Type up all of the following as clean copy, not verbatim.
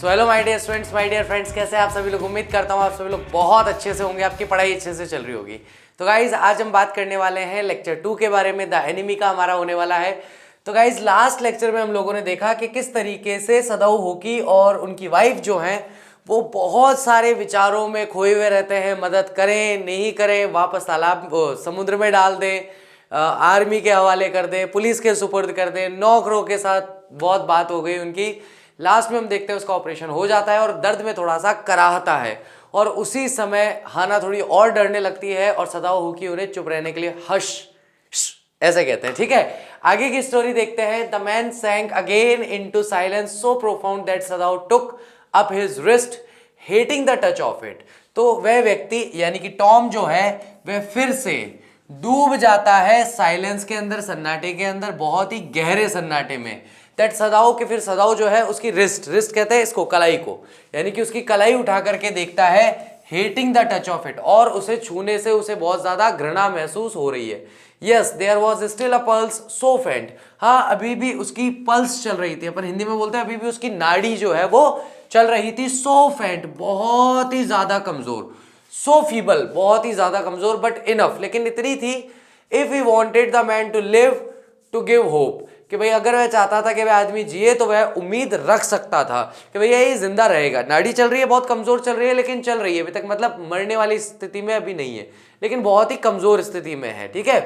So hello my dear students, my dear friends, कैसे हैं आप सभी लोग। उम्मीद करता हूँ आप सभी लोग बहुत अच्छे से होंगे, आपकी पढ़ाई अच्छे से चल रही होगी। तो गाइज आज हम बात करने वाले हैं लेक्चर 2 के बारे में। द एनिमी का हमारा होने वाला है। तो गाइज लास्ट लेक्चर में हम लोगों ने देखा कि किस तरीके से सदाऊ होकी और उनकी वाइफ जो हैं वो बहुत सारे विचारों में खोए हुए रहते हैं। मदद करें नहीं करें, वापस तालाब समुद्र में डाल दें, आर्मी के हवाले कर दें, पुलिस के सुपुर्द कर दें, नौकरों के साथ बहुत बात हो गई उनकी। लास्ट में हम देखते हैं उसका ऑपरेशन हो जाता है और दर्द में थोड़ा सा कराहता है और उसी समय हाना थोड़ी और डरने लगती है और सदाऊ होकी उन्हें चुप रहने के लिए हश ऐसे कहते हैं। ठीक है, आगे की स्टोरी देखते हैं। The man sank again into silence so profound that Sadao took up his wrist hating the touch of it. तो वह व्यक्ति यानी कि टॉम जो है वह फिर से डूब जाता है साइलेंस के अंदर, सन्नाटे के अंदर, बहुत ही गहरे सन्नाटे में। दैट सदाऊ के फिर सदाऊ जो है उसकी रिस्ट कहते हैं इसको, कलाई को, यानी कि उसकी कलाई उठा करके देखता है, hating the touch of it, और उसे छूने से उसे बहुत ज्यादा घृणा महसूस हो रही है। Yes there was still a pulse so faint. हाँ, अभी भी उसकी पल्स चल रही थी, अपन हिंदी में बोलते हैं अभी भी उसकी नाड़ी जो है वो चल रही थी। सो फेंट बहुत ही ज्यादा कमजोर, सो फीबल बहुत ही ज्यादा कमजोर, बट इनफ लेकिन इतनी थी। If he wanted the man to live to give hope, कि भाई अगर वह चाहता था कि वह आदमी जिए तो वह उम्मीद रख सकता था कि भैया ये जिंदा रहेगा। नाड़ी चल रही है, बहुत कमजोर चल रही है लेकिन चल रही है अभी तक, मतलब मरने वाली स्थिति में अभी नहीं है लेकिन बहुत ही कमजोर स्थिति में है। ठीक है,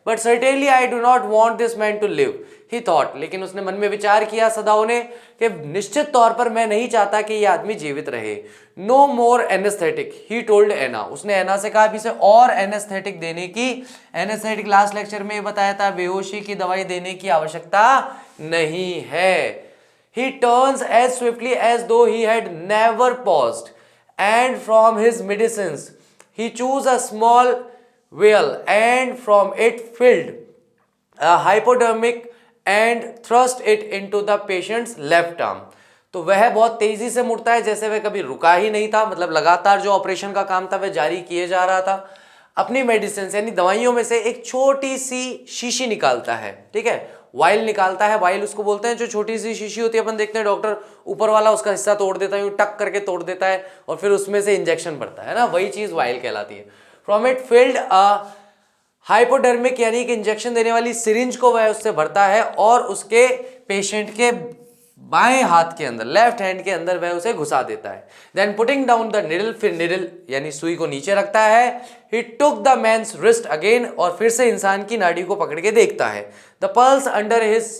but certainly I do not want this man to live he thought. लेकिन उसने मन में विचार किया सदाऊ ने कि निश्चित तौर पर मैं नहीं चाहता कि यह आदमी जीवित रहे। No more anaesthetic he told Hana. उसने एना से कहा इसे और एनेस्थेटिक देने की, एनेस्थेटिक लास्ट लेक्चर में बताया था बेहोशी की दवाई देने की आवश्यकता नहीं है। He turns as swiftly as though he had never paused and from his medicines he chose a small vial and from it filled a hypodermic and thrust it into the patient's left arm। तो वह बहुत तेजी से मुड़ता है जैसे वह कभी रुका ही नहीं था, मतलब लगातार जो ऑपरेशन का काम था वह जारी किए जा रहा था। अपनी मेडिसिन यानी दवाइयों में से एक छोटी सी शीशी निकालता है। ठीक है, वाइल निकालता है। वाइल उसको बोलते हैं जो छोटी सी शीशी होती है, अपन देखते हैं डॉक्टर ऊपर वाला उसका हिस्सा तोड़ देता है, यूं टक करके तोड़ देता है और फिर उसमें से इंजेक्शन भरता है ना, वही चीज वाइल कहलाती है। From it filled a hypodermic यानी कि इंजेक्शन देने वाली सिरिंज को वह उससे भरता है और उसके पेशेंट के बाएं हाथ के अंदर, लेफ्ट हैंड के अंदर वह उसे घुसा देता है। Then putting down the needle, फिर निडल यानी सुई को नीचे रखता है। He took the man's wrist again, और फिर से इंसान की नाड़ी को पकड़ के देखता है। The pulse under his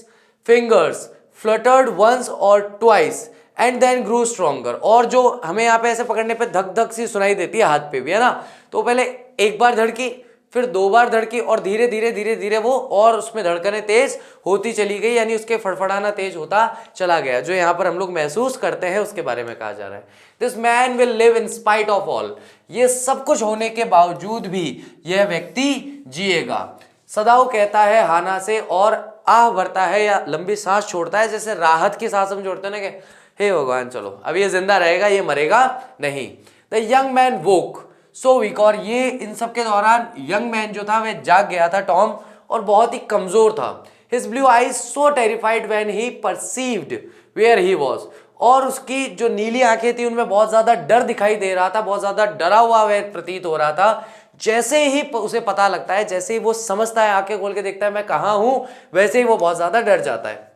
fingers fluttered once और twice and then grew stronger. और जो हमें यहाँ पे ऐसे पकड़ने पे धक धक सी सुनाई देती है हाथ पे भी, है ना, तो पहले एक बार धड़की, फिर दो बार धड़की और धीरे धीरे धीरे धीरे वो और उसमें धड़कनें तेज होती चली गई, यानी उसके फड़फड़ाना तेज होता चला गया। जो यहाँ पर हम लोग महसूस करते हैं उसके बारे में कहा जा रहा है। This man will live in spite of all. ये सब कुछ होने के बावजूद भी यह व्यक्ति जिएगा। सदाऊ कहता है हाना से और आह भरता है या लंबी सांस छोड़ता है, जैसे राहत की सांस हम छोड़ते हैं ना, कि हे भगवान चलो अब ये जिंदा रहेगा, ये मरेगा नहीं। The young man woke so weak, और ये इन सब के दौरान यंग मैन जो था वह जाग गया था टॉम, और बहुत ही कमजोर था। His blue eyes so terrified when he perceived where he was, और उसकी जो नीली आंखें थी उनमें बहुत ज्यादा डर दिखाई दे रहा था, बहुत ज्यादा डरा हुआ वह प्रतीत हो रहा था। जैसे ही उसे पता लगता है, जैसे ही वो समझता है, आंखें खोल के देखता है मैं कहाँ हूं, वैसे ही वो बहुत ज्यादा डर जाता है।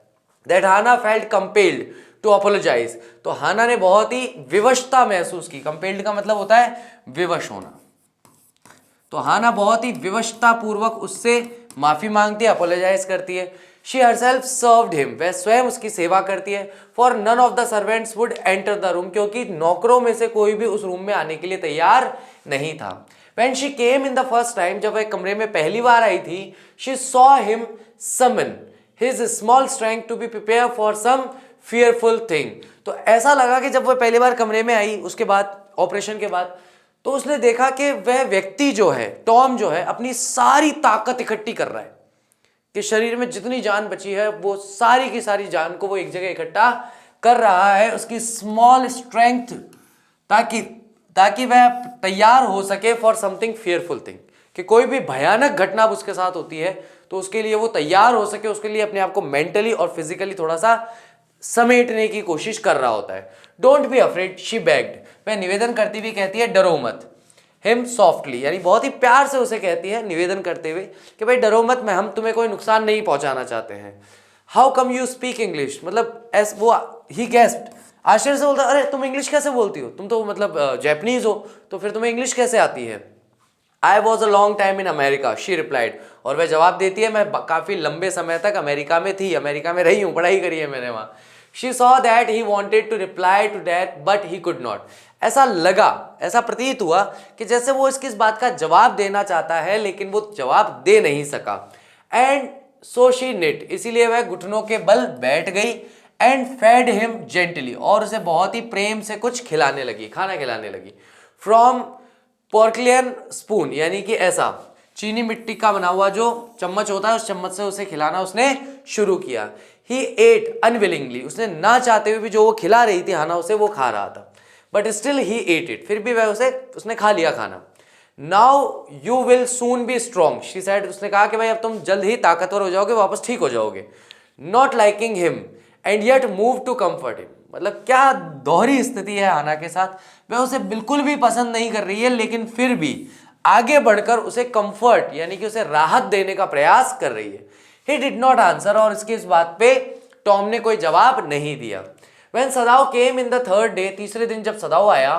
That Hana felt compelled to apologise. तो हाना ने बहुत ही विवशता महसूस की। कंपेल्ड का मतलब होता है विवश होना। तो हाना बहुत ही विवशता पूर्वक उससे माफी मांगती है, अपोलोजाइज करती है। शी हरसेल्फ सर्व्ड हिम, वह स्वयं उसकी सेवा करती है। For none of the servants would enter the room, क्योंकि नौकरों में से कोई भी उस रूम में आने के लिए तैयार नहीं था। When she came in the first time, जब वह कमरे में पहली बार आई थी, she saw him summon his small strength to be prepared for some fearful thing। तो ऐसा लगा कि जब वह पहली बार कमरे में आई उसके बाद, ऑपरेशन के बाद, तो उसने देखा कि वह व्यक्ति जो है, टॉम जो है, अपनी सारी ताकत इकट्ठी कर रहा है, कि शरीर में जितनी जान बची है वो सारी की सारी जान को वो एक जगह इकट्ठा कर रहा है, उसकी स्मॉल स्ट्रेंथ, ताकि वह तैयार हो सके फॉर समथिंग फियरफुल थिंग, कि कोई भी भयानक घटना उसके साथ होती है तो उसके लिए वो तैयार हो सके, उसके लिए अपने आप को मेंटली और फिजिकली थोड़ा सा समेटने की कोशिश कर रहा होता है। Don't be afraid she bagged, वह निवेदन करती हुई कहती है डरो मत। हिम सॉफ्टली, यानी बहुत ही प्यार से उसे कहती है निवेदन करते हुए कि भाई डरो मत, मैं हम तुम्हें कोई नुकसान नहीं पहुंचाना चाहते हैं। How come you speak English, मतलब एस वो ही गेस्ड, आश्चर्य से बोलता अरे तुम इंग्लिश कैसे बोलती हो, तुम तो मतलब जैपनीज हो, तो फिर तुम्हें इंग्लिश कैसे आती है। I was a long time in America she replied, और वह जवाब देती है मैं काफी लंबे समय तक अमेरिका में थी, अमेरिका में रही हूँ, पढ़ाई करी है मैंने वहां। She saw that he wanted to reply to that but he could not, ऐसा लगा, ऐसा प्रतीत हुआ कि जैसे वो इसकी इस बात का जवाब देना चाहता है लेकिन वो जवाब दे नहीं सका। एंड सो शी निट, इसीलिए वह घुटनों के बल बैठ गई। एंड फेड हिम जेंटली, और उसे बहुत ही प्रेम से कुछ खिलाने लगी, खाना खिलाने लगी। फ्रॉम पोर्कलियन स्पून, यानी कि ऐसा चीनी मिट्टी का बना हुआ जो चम्मच होता है, उस चम्मच से उसे खिलाना उसने शुरू किया। ही एट अनविलिंगली, उसने ना चाहते हुए भी जो वो खिला रही थी हाना उसे वो खा रहा था, but still he at it, फिर भी वह उसने खा लिया खाना। Now you will soon be strong she said, उसने कहा कि भाई अब तुम जल्द ही ताकतवर हो जाओगे, वापस ठीक हो जाओगे। Not liking him and yet move to comfort him, मतलब क्या दोहरी स्थिति है हाना के साथ, वह उसे बिल्कुल भी पसंद नहीं कर रही है लेकिन फिर भी आगे बढ़कर उसे कंफर्ट यानी कि उसे राहत देने का प्रयास कर रही है। ही डिड नॉट आंसर, और इसकी इस बात पे टॉम ने कोई जवाब नहीं दिया। When सदाव came in the third day, तीसरे दिन जब सदाव आया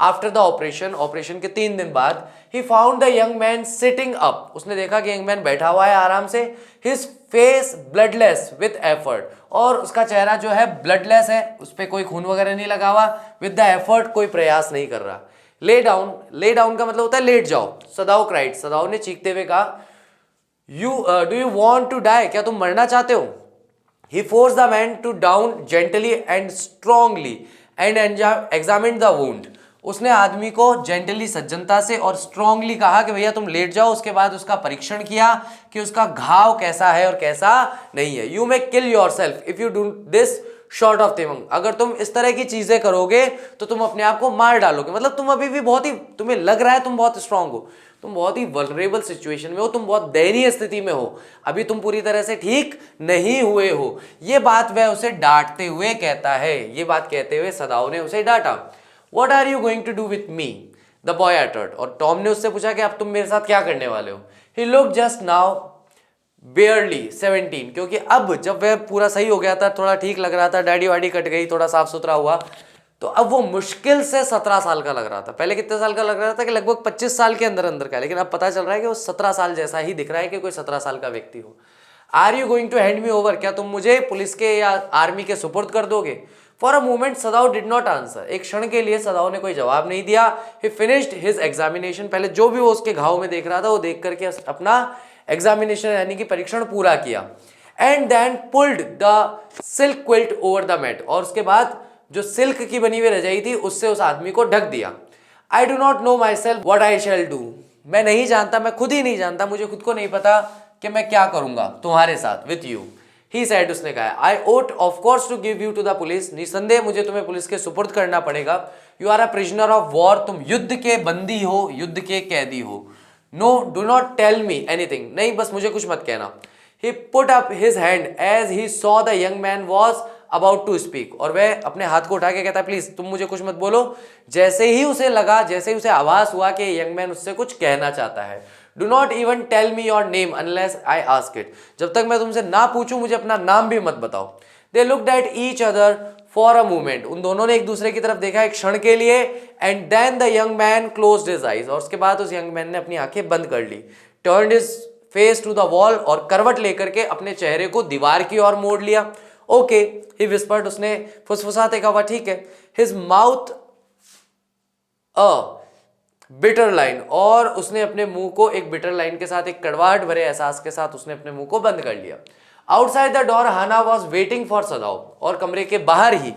आफ्टर द ऑपरेशन, ऑपरेशन के 3 दिन बाद, ही found the young man sitting up, उसने देखा कि यंग मैन बैठा हुआ है आराम से। His face bloodless with effort, और उसका चेहरा जो है ब्लडलेस है, उस पर कोई खून वगैरह नहीं लगा हुआ। विद द एफर्ट, कोई प्रयास नहीं कर रहा। ले डाउन, ले डाउन का मतलब होता है लेट जाओ। सदाव क्राइड, सदाव ने चीखते हुए कहा do you want to die, क्या तुम मरना चाहते हो। He forced the man to down gently and strongly and examined the wound. उसने आदमी को जेंटली, सज्जनता से और स्ट्रांगली कहा कि भैया तुम लेट जाओ। उसके बाद उसका परीक्षण किया कि उसका घाव कैसा है और कैसा नहीं है। You may kill your self if you do this short of thing, अगर तुम इस तरह की चीजें करोगे तो तुम अपने आप को मार डालोगे। मतलब तुम अभी भी बहुत ही, तुम्हें लग रहा है तुम बहुत स्ट्रांग हो, तुम बहुत ही वल्नरेबल सिचुएशन में हो, तुम बहुत दयनीय स्थिति में हो, अभी तुम पूरी तरह से ठीक नहीं हुए हो। ये बात वह उसे डांटते हुए कहता है, ये बात कहते हुए सदाव ने उसे डांटा। What are you going to do with me, the boy uttered, और टॉम ने उससे पूछा कि अब तुम मेरे साथ क्या करने वाले हो। ही लुक्ड जस्ट नाउ बेयरली 17, क्योंकि अब जब वह पूरा सही हो गया था, थोड़ा ठीक लग रहा था, दाढ़ी वाड़ी कट गई, थोड़ा साफ सुथरा हुआ, तो अब वो मुश्किल से 17 साल का लग रहा था। पहले कितने साल का लग रहा था कि लगभग 25 साल के अंदर अंदर का, लेकिन अब पता चल रहा है कि वो 17 साल जैसा ही दिख रहा है कि कोई 17 साल का व्यक्ति हो। Are you going to hand me over, क्या तुम मुझे पुलिस के या आर्मी के सुपुर्द कर दोगे। For a moment सदाव did not answer, एक क्षण के लिए सदाव ने कोई जवाब नहीं दिया। ही फिनिश्ड हिज एग्जामिनेशन, पहले जो भी वो उसके घाव में देख रहा था वो देख करके अपना एग्जामिनेशन यानी कि परीक्षण पूरा किया। And then pulled the silk quilt over the mat, और उसके बाद जो सिल्क की बनी हुई रजाई थी उससे उस आदमी को ढक दिया। आई do not know my self what I shall do, मैं नहीं जानता, मैं खुद ही नहीं जानता, मुझे खुद को नहीं पता कि मैं क्या करूंगा तुम्हारे साथ, विथ यू। ही सेड, उसने कहा I ought of course to give you to the police, निसंदेह मुझे तुम्हें पुलिस के सुपुर्द करना पड़ेगा। You are a prisoner of war, तुम युद्ध के बंदी हो, युद्ध के कैदी हो। No do not tell me anything, नहीं बस मुझे कुछ मत कहना। He put up his hand as he saw the young man was about to speak, और वह अपने हाथ को उठा के कहता प्लीज तुम मुझे कुछ मत बोलो। जैसे ही उसे लगा, जैसे ही उसे आभास हुआ कि यंग मैन उससे कुछ कहना चाहता है। Do not even tell me your name unless I ask it, जब तक मैं तुमसे ना पूछूं मुझे अपना नाम भी मत बताओ। They looked at each other for a moment, उन दोनों ने एक दूसरे की तरफ देखा एक क्षण के लिए। And then the young man closed his eyes, और उसके बाद उस यंग मैन ने अपनी आंखें बंद कर ली। Turned his face to the wall, और करवट लेकर के अपने चेहरे को दीवार की ओर मोड़ लिया। ओके, ही विस्पर्ड, उसने फुसफुसाते कहा ठीक है। His mouth a bitter line, और उसने अपने मुंह को एक बिटर लाइन के साथ, एक कड़वाहट भरे एहसास के साथ उसने अपने मुंह को बंद कर लिया। Outside the door Hana was waiting for Sadao, और कमरे के बाहर ही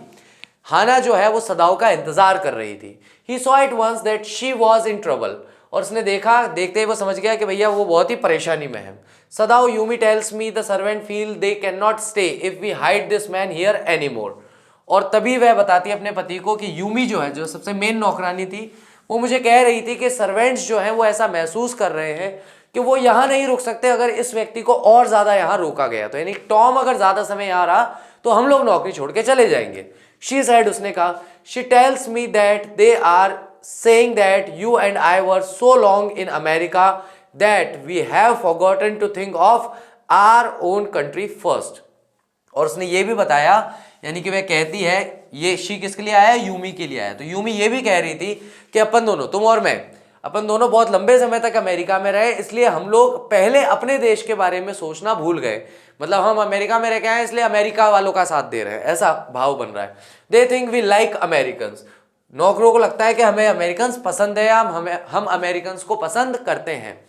हाना जो है वो सदाव का इंतजार कर रही थी। He saw it once that she was in trouble, और उसने देखा, देखते ही वो समझ गया कि भैया वो बहुत ही परेशानी में है। Sadao Yumi tells me the servant feel they can not stay if we hide this man here any more, और तभी वह बताती है अपने पति को कि यूमी जो है, जो सबसे मेन नौकरानी थी, वो मुझे कह रही थी कि सर्वेंट्स जो हैं वो ऐसा महसूस कर रहे हैं कि वो यहाँ नहीं रुक सकते अगर इस व्यक्ति को और ज्यादा यहाँ रोका गया तो, यानी टॉम अगर ज्यादा समय यहाँ रहा तो हम लोग नौकरी छोड़ के चले जाएंगे। शी सेड, उसने कहा, she tells me that they are saying that you and I were so long in America that we have forgotten to think of our own country first. और उसने ये भी बताया, यानी कि वह कहती है, ये शी किसके लिए आया, यूमी के लिए आया। तो यूमी ये भी कह रही थी कि अपन दोनों, तुम और मैं, अपन दोनों बहुत लंबे समय तक अमेरिका में रहे, इसलिए हम लोग पहले अपने देश के बारे में सोचना भूल गए। मतलब हम अमेरिका में रह के आए इसलिए अमेरिका वालों का साथ दे रहे हैं, ऐसा भाव बन रहा है। They think we like Americans, नौकरों को लगता है कि हमें अमेरिकन्स पसंद है, हम अमेरिकन्स को पसंद करते हैं।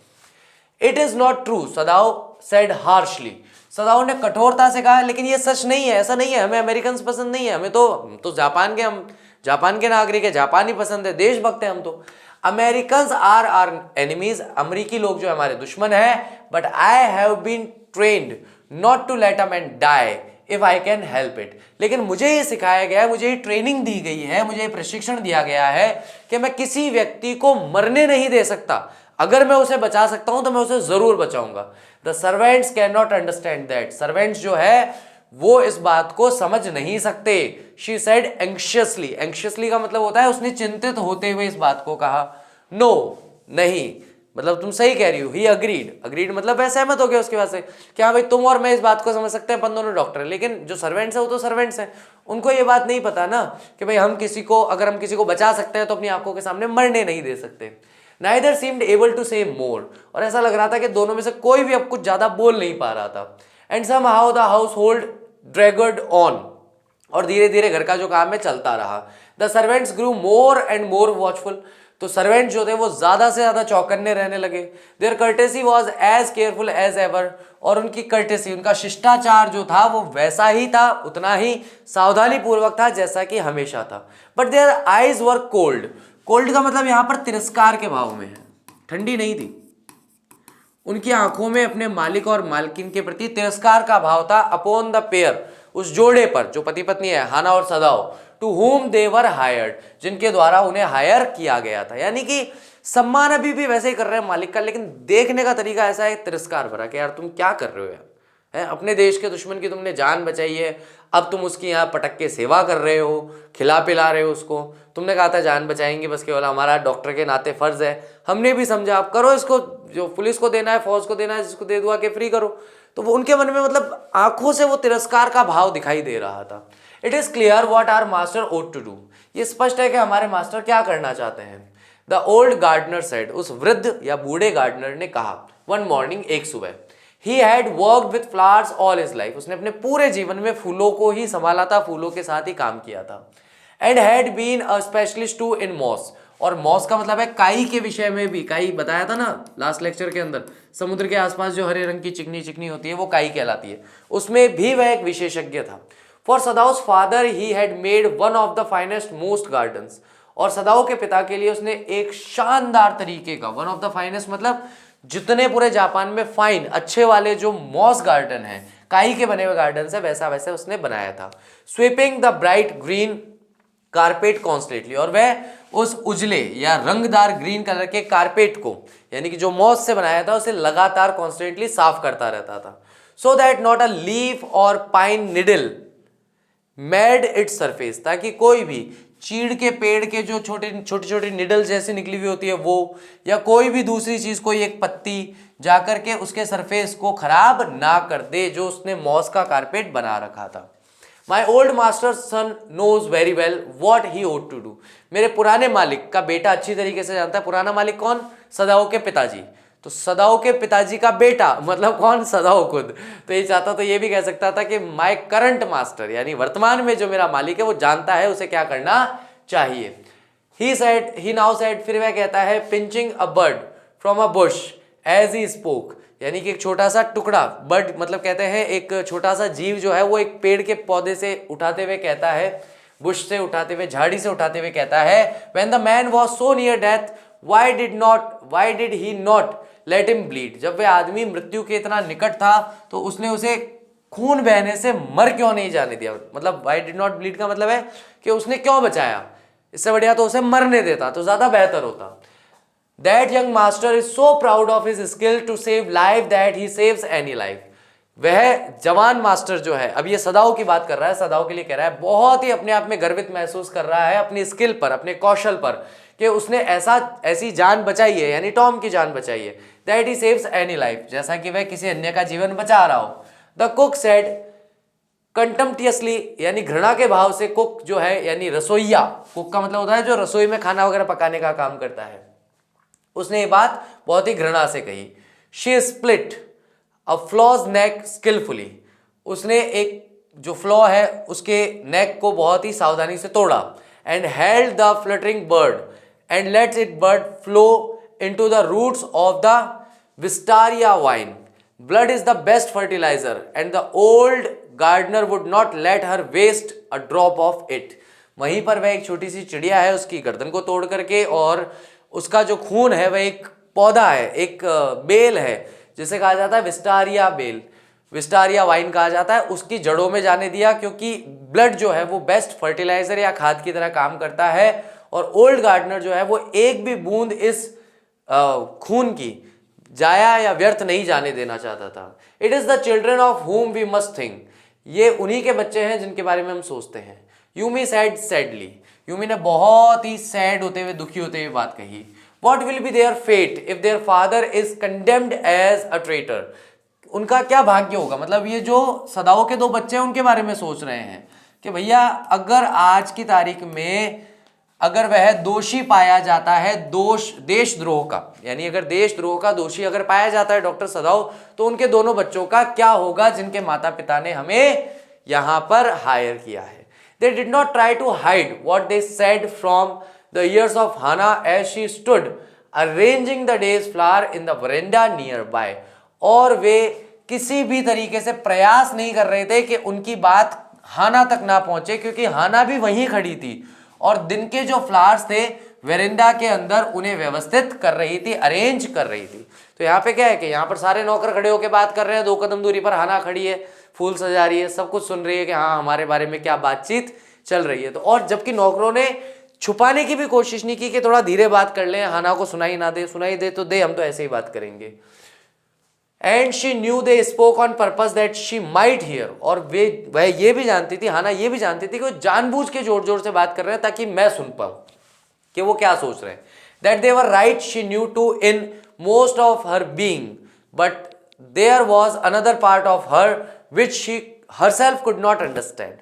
It is not true, Sadao said harshly, Sadao ने कठोरता से कहा, लेकिन ये सच नहीं है, ऐसा नहीं है, हमें अमेरिकन्स पसंद नहीं है, हमें तो जापान के, हम जापान के नागरिक है, जापान ही पसंद है, देशभक्त है हम तो। अमेरिकन्स आर आर एनिमीज, अमरीकी लोग जो हमारे दुश्मन है, but I have been trained not to let a man die if I can help it. लेकिन मुझे ये सिखाया गया है, मुझे ये ट्रेनिंग दी गई है, मुझे ये प्रशिक्षण दिया गया है कि मैं किसी व्यक्ति को मरने नहीं दे सकता, अगर मैं उसे बचा सकता हूं तो मैं उसे जरूर बचाऊंगा। The servants can not understand that, servants जो है वो इस बात को समझ नहीं सकते। शी सेड एंग्शियसली, एंग्शियसली का मतलब होता है उसने चिंतित होते हुए इस बात को कहा। नो, नहीं, मतलब तुम सही कह रही हो। ही अग्रीड, अग्रीड मतलब वह सहमत हो गया उसके बाद से कि हाँ भाई तुम और मैं इस बात को समझ सकते हैं, अपन दोनों डॉक्टर हैं। लेकिन जो सर्वेंट्स है वो तो सर्वेंट्स हैं, उनको ये बात नहीं पता ना कि भाई हम किसी को, अगर हम किसी को बचा सकते हैं तो अपनी आंखों के सामने मरने नहीं दे सकते। Neither seemed able to say more, और ऐसा लग रहा था कि दोनों में से कोई भी अब कुछ ज्यादा बोल नहीं पा रहा था। And somehow the household dragged on, और धीरे धीरे घर का जो काम है चलता रहा। The servants grew more and more watchful, तो सर्वेंट जो थे वो ज्यादा से ज्यादा चौकन्ने रहने लगे। Their courtesy was as careful as ever, और उनकी courtesy, उनका शिष्टाचार जो था वो वैसा ही था, उतना ही सावधानी पूर्वक था जैसा कि हमेशा था। But their eyes were cold, cold का मतलब यहां पर तिरस्कार के भाव में है, ठंडी नहीं थी। उनकी आंखों में अपने मालिक और मालकिन के प्रति तिरस्कार का भाव था। अपॉन द पेयर, उस जोड़े पर जो पति पत्नी है, हाना और सदाओ, to whom they were hired, जिनके द्वारा उन्हें हायर किया गया था। यानी कि सम्मान अभी भी वैसे ही कर रहे हैं मालिक का, लेकिन देखने का तरीका ऐसा है तिरस्कार भरा कि यार तुम क्या कर रहे हो यार, है अपने देश के दुश्मन की तुमने जान बचाई है, अब तुम उसकी यहाँ पटक के सेवा कर रहे हो, खिला पिला रहे हो उसको। तुमने कहा था जान बचाएंगे, बस केवल हमारा डॉक्टर के नाते फर्ज है, हमने भी समझा आप करो इसको, जो पुलिस को देना है, फौज को देना है, जिसको दे दुआ के फ्री करो। तो वो उनके मन में मतलब आंखों से वो तिरस्कार का भाव दिखाई दे रहा था। It is clear what our master ought to do, ये स्पष्ट है कि हमारे मास्टर क्या करना चाहते हैं। द ओल्ड गार्डनर सेड, उस वृद्ध या बूढ़े गार्डनर ने कहा, वन मॉर्निंग, एक सुबह, He had worked with flowers all his life, उसने अपने पूरे जीवन में फूलों को ही संभाला था, फूलों के साथ ही काम किया था। And had been a specialist too in moss, और मॉस का मतलब है काई के विषय में भी, काई बताया था ना लास्ट लेक्चर के अंदर, समुद्र के आसपास जो हरे रंग की चिकनी चिकनी होती है वो काई कहलाती है, उसमें भी वह एक विशेषज्ञ था। For Sadao's father he had made one of the finest most gardens, और सदाओ के पिता के लिए उसने एक शानदार तरीके का, वन ऑफ द फाइनेस्ट मतलब जितने पूरे जापान में फाइन अच्छे वाले जो मॉस गार्डन है, काई के बने हुए गार्डन है, वैसा वैसे उसने बनाया था। Sweeping the bright green carpet constantly, और वह उस उजले या रंगदार ग्रीन कलर के कारपेट को, यानी कि जो मॉस से बनाया था, उसे लगातार कॉन्स्टेंटली साफ करता रहता था। So that not a leaf और pine needle made its surface, ताकि कोई भी चीड़ के पेड़ के जो छोटी छोटी निडल जैसी निकली हुई होती है वो, या कोई भी दूसरी चीज, कोई एक पत्ती जाकर के उसके सरफेस को खराब ना कर दे जो उसने मॉस का कारपेट बना रखा था। My old master son knows very well what he ought to do, मेरे पुराने मालिक का बेटा अच्छी तरीके से जानता है। पुराना मालिक कौन? सदाओ के पिताजी। तो सदाओ के पिताजी का बेटा मतलब कौन? सदाओ खुद। तो ये चाहता तो ये भी कह सकता था कि माय करंट मास्टर, यानी वर्तमान में जो मेरा मालिक है वो जानता है उसे क्या करना चाहिए। ही नाउ सेड, फिर वह कहता है, pinching a bird from a bush as he spoke, यानी कि एक छोटा सा टुकड़ा, बर्ड मतलब कहते हैं एक छोटा सा जीव जो है वो एक पेड़ के पौधे से उठाते हुए कहता है, बुश से उठाते हुए, झाड़ी से उठाते हुए कहता है, when the man was so near death why did he not let him bleed, जब वह आदमी मृत्यु के इतना निकट था तो उसने उसे खून बहने से मर क्यों नहीं जाने दिया। मतलब व्हाई डिड नॉट ब्लीड का मतलब है कि उसने क्यों बचाया, इससे बढ़िया तो उसे मरने देता तो ज्यादा बेहतर होता। That young master is so proud of his skill to save life that he saves any life, वह जवान मास्टर जो है, अब ये सदाओ की बात कर रहा है, सदाओ के लिए कह रहा है, बहुत ही अपने आप में गर्वित महसूस कर रहा है अपनी स्किल पर, अपने कौशल पर, कि उसने ऐसी जान बचाई है, यानी टॉम की जान बचाई है, that he saves any life, जैसा कि वह किसी अन्य का जीवन बचा रहा हो। द कुक सेड कंटम्प्टियसली, यानी घृणा के भाव से, कुक जो है यानी रसोइया, कुक का मतलब होता है जो रसोई में खाना वगैरह पकाने का काम करता है, उसने ये बात बहुत ही घृणा से कही। She split a flaws neck skilfully, उसने एक जो फ्लॉ है उसके नेक को बहुत ही सावधानी से तोड़ा। And held the fluttering bird and lets it bird flow into the roots of the wisteria vine. Blood is the best fertiliser and the old gardener would not let her waste a drop of it. वहीं पर वह एक छोटी सी चिड़िया है, उसकी गर्दन को तोड़ करके, और उसका जो खून है वह एक पौधा है, एक बेल है जिसे कहा जाता है विस्टारिया बेल, विस्टारिया वाइन कहा जाता है, उसकी जड़ों में जाने दिया, क्योंकि ब्लड जो है वो बेस्ट फर्टिलाइजर या खाद की तरह काम करता है। और ओल्ड गार्डनर जो है वो एक भी बूंद इस खून की जाया या व्यर्थ नहीं जाने देना चाहता था। It is the children of whom we must think, ये उन्हीं के बच्चे हैं जिनके बारे में हम सोचते हैं। यूमी सैड सैडली, यूमी ने बहुत ही सैड होते हुए, दुखी होते हुए बात कही। What will be their fate if their father is condemned as a traitor? उनका क्या भाग्य होगा, मतलब ये जो सदाओं के दो बच्चे हैं उनके बारे में सोच रहे हैं कि भैया अगर आज की तारीख में अगर वह दोषी पाया जाता है, देशद्रोह का, यानी अगर देशद्रोह का दोषी अगर पाया जाता है डॉक्टर सदाओ, तो उनके दोनों बच्चों का क्या होगा जिनके माता पिता ने हमें यहां पर हायर किया है। They did not try to hide what they said from the ears of Hannah as she stood arranging the day's flower in the veranda nearby. और वे किसी भी तरीके से प्रयास नहीं कर रहे थे कि उनकी बात हाना तक ना पहुंचे, क्योंकि हाना भी वहीं खड़ी थी और दिन के जो फ्लावर्स थे वेरेंडा के अंदर उन्हें व्यवस्थित कर रही थी, अरेंज कर रही थी। तो यहाँ पे क्या है कि यहाँ पर सारे नौकर खड़े होकर बात कर रहे हैं, 2 कदम दूरी पर हाना खड़ी है, फूल सजा रही है, सब कुछ सुन रही है कि हाँ हमारे बारे में क्या बातचीत चल रही है। तो और जबकि नौकरों ने छुपाने की भी कोशिश नहीं की कि थोड़ा धीरे बात कर लें, हाना को सुनाई ना दे, सुनाई दे तो दे, हम तो ऐसे ही बात करेंगे। And she knew they spoke on purpose that she might here, और वह ये भी जानती थी, हाना ये भी जानती थी कि वो जानबूझ के जोर जोर से बात कर रहे हैं ताकि मैं सुन पाऊं कि वो क्या सोच रहे हैं। That they were right she knew too in most of her being, but there was another part of her which she herself could not understand.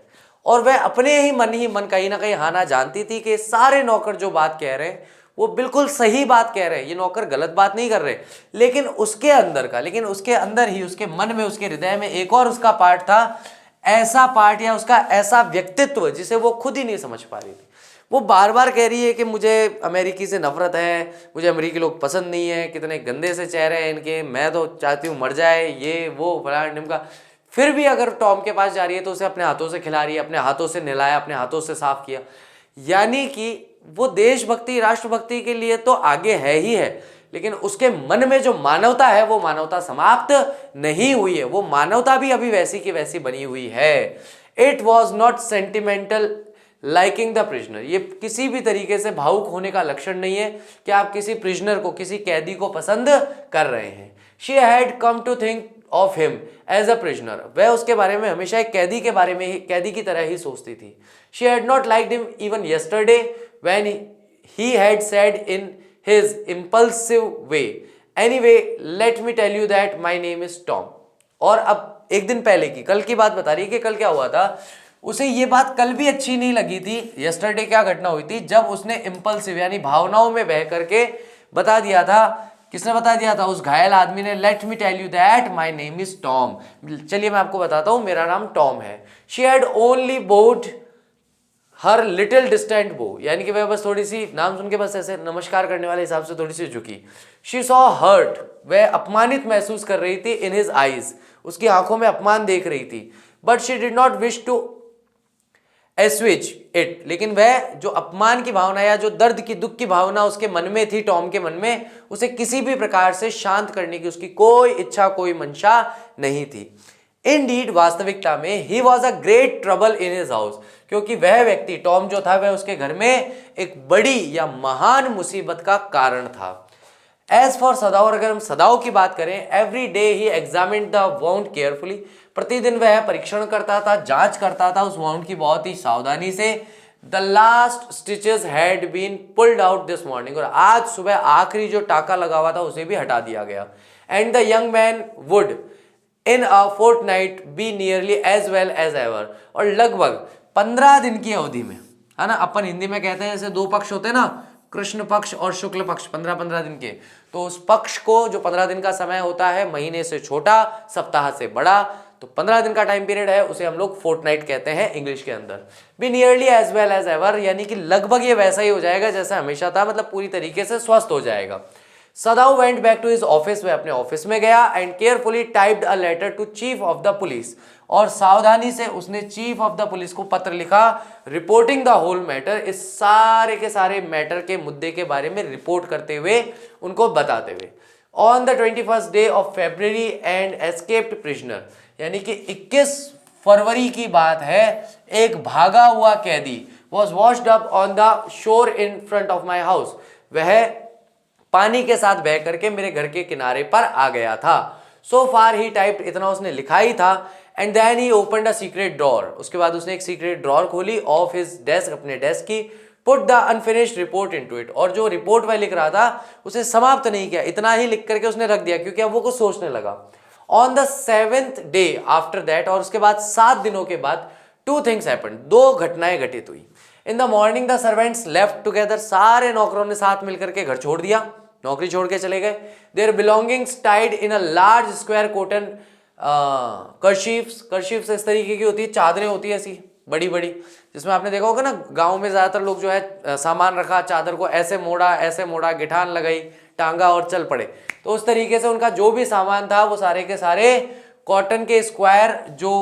और वह अपने ही मन कहीं ना कहीं हाना जानती थी कि सारे नौकर जो बात कह रहे हैं वो बिल्कुल सही बात कह रहे हैं, ये नौकर गलत बात नहीं कर रहे, लेकिन उसके अंदर ही उसके मन में, उसके हृदय में एक और उसका पार्ट था, ऐसा पार्ट या उसका ऐसा व्यक्तित्व जिसे वो खुद ही नहीं समझ पा रही थी। वो बार बार कह रही है कि मुझे अमेरिकी से नफरत है, मुझे अमेरिकी लोग पसंद नहीं है, कितने गंदे से चेहरे हैं इनके, मैं तो चाहती हूँ मर जाए, ये वो फलाना ढिमका। फिर भी अगर टॉम के पास जा रही है तो उसे अपने हाथों से खिला रही है, अपने हाथों से नहलाया, अपने हाथों से साफ किया। यानी कि वो देशभक्ति, राष्ट्रभक्ति के लिए तो आगे है ही है, लेकिन उसके मन में जो मानवता है वो मानवता समाप्त नहीं हुई है, वो मानवता भी अभी वैसी की वैसी बनी हुई है। It was not sentimental liking the prisoner, ये किसी भी तरीके से भावुक होने का लक्षण नहीं है कि आप किसी प्रिजनर को, किसी कैदी को पसंद कर रहे हैं। She had come to think of him as a prisoner, वह उसके बारे में हमेशा एक कैदी के बारे में ही, कैदी की तरह ही सोचती थी। She had not liked him even yesterday when he had said in his impulsive way, anyway let me tell you that my name is Tom. और अब एक दिन पहले की, कल की बात बता रही है कि कल क्या हुआ था। उसे ये बात कल भी अच्छी नहीं लगी थी, यस्टरडे क्या घटना हुई थी, जब उसने इम्पल्सिव यानी भावनाओं में बह करके बता दिया था। किसने बता दिया था? उस घायल आदमी ने, let me tell you that my name is Tom, चलिए मैं आपको बताता हूं मेरा नाम टॉम है। She had only bowed her little distant bow, यानी कि वह बस थोड़ी सी, नाम सुन के बस ऐसे नमस्कार करने वाले हिसाब से थोड़ी सी झुकी। शी सॉ हर्ट, वह अपमानित महसूस कर रही थी, इन हिज आईज, उसकी आंखों में अपमान देख रही थी। But she did not wish to switch it, लेकिन वह जो अपमान की भावना या जो दर्द की, दुख की भावना उसके मन में थी, टॉम के मन में, उसे किसी भी प्रकार से शांत करने की उसकी कोई इच्छा, कोई मंशा नहीं थी। इंडीड, वास्तविकता में, ही was a great trouble in his house, क्योंकि वह व्यक्ति टॉम जो था वह उसके घर में एक बड़ी या महान मुसीबत का कारण था। एज फॉर सदाओ, अगर हम सदाओ की बात करें, every day he examined the wound carefully, प्रतिदिन वह परीक्षण करता था, जांच करता था उस वाउंड की बहुत ही सावधानी से। The last stitches had been pulled out this morning, और आज सुबह आखिरी जो टाका लगा हुआ था उसे भी हटा दिया गया। And the young man would in a fortnight be nearly as well as ever, और लगभग 15 दिन की अवधि में, है ना, अपन हिंदी में कहते हैं जैसे दो पक्ष होते हैं ना, कृष्ण पक्ष और शुक्ल पक्ष, 15-15 दिन के, तो उस पक्ष को जो 15 दिन का समय होता है, महीने से छोटा, सप्ताह से बड़ा, तो 15 दिन का टाइम पीरियड है, उसे हम लोग फोर्टनाइट कहते हैं इंग्लिश के अंदर। Be nearly as well as ever, यानी कि लगभग ये वैसा ही हो जाएगा जैसा हमेशा था, मतलब पूरी तरीके से स्वस्थ हो जाएगा। Sadao went back to his office, वह अपने ऑफिस में गया, and carefully typed a letter to chief of the police, और सावधानी से उसने चीफ ऑफ द पुलिस को पत्र लिखा, रिपोर्टिंग द होल मैटर, इस सारे के सारे मैटर के मुद्दे के बारे में रिपोर्ट करते हुए, उनको बताते हुए। On the 21st day of February and escaped prisoner, यानी कि 21 फरवरी की बात है, एक भागा हुआ कैदी was washed up on the शोर in front of my house, वह पानी के साथ बह करके मेरे घर के किनारे पर आ गया था। सो फार ही टाइप, इतना उसने लिखा ही था। And then he opened a secret drawer, उसके बाद उसने एक सीक्रेट ड्रॉर खोली ऑफ हिज डेस्क, अपने डेस्क की, put the unfinished report into it, और जो रिपोर्ट वह लिख रहा था उसे समाप्त नहीं किया, इतना ही लिख करके उसने रख दिया, क्योंकि अब वो कुछ सोचने लगा। On the 7th day after that, और उसके बाद 7 दिनों के बाद, 2 थिंग्स हैपेंड, 2 घटनाएं घटित हुई। इन the morning the servants left together, सारे नौकरों ने साथ मिलकर के घर छोड़ दिया, नौकरी छोड़ के चले गए। Their belongings tied in a large square cotton kerchiefs, kerchiefs इस तरीके की होती है, चादरें होती है ऐसी बड़ी बड़ी, जिसमें आपने देखा होगा ना गांव में ज्यादातर लोग जो है सामान रखा, चादर को ऐसे मोड़ा, गिठान लगाई, टांगा और चल पड़े, तो उस तरीके से उनका जो भी सामान था वो सारे के सारे कॉटन के स्क्वायर जो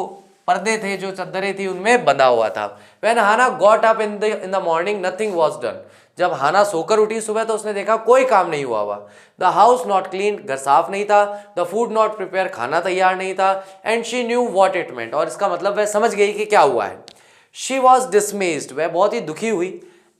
पर्दे थे, जो चद्दरें थी, उनमें बंधा हुआ था। When Hana got up in the morning nothing was done, जब हाना सोकर उठी सुबह तो उसने देखा कोई काम नहीं हुआ। द हाउस नॉट क्लीन, घर साफ नहीं था। द फूड नॉट प्रिपेयर, खाना तैयार नहीं था। And she knew what it meant, और इसका मतलब वह समझ गई कि क्या हुआ है। शी वॉज डिसमेज्ड, वह बहुत ही दुखी हुई।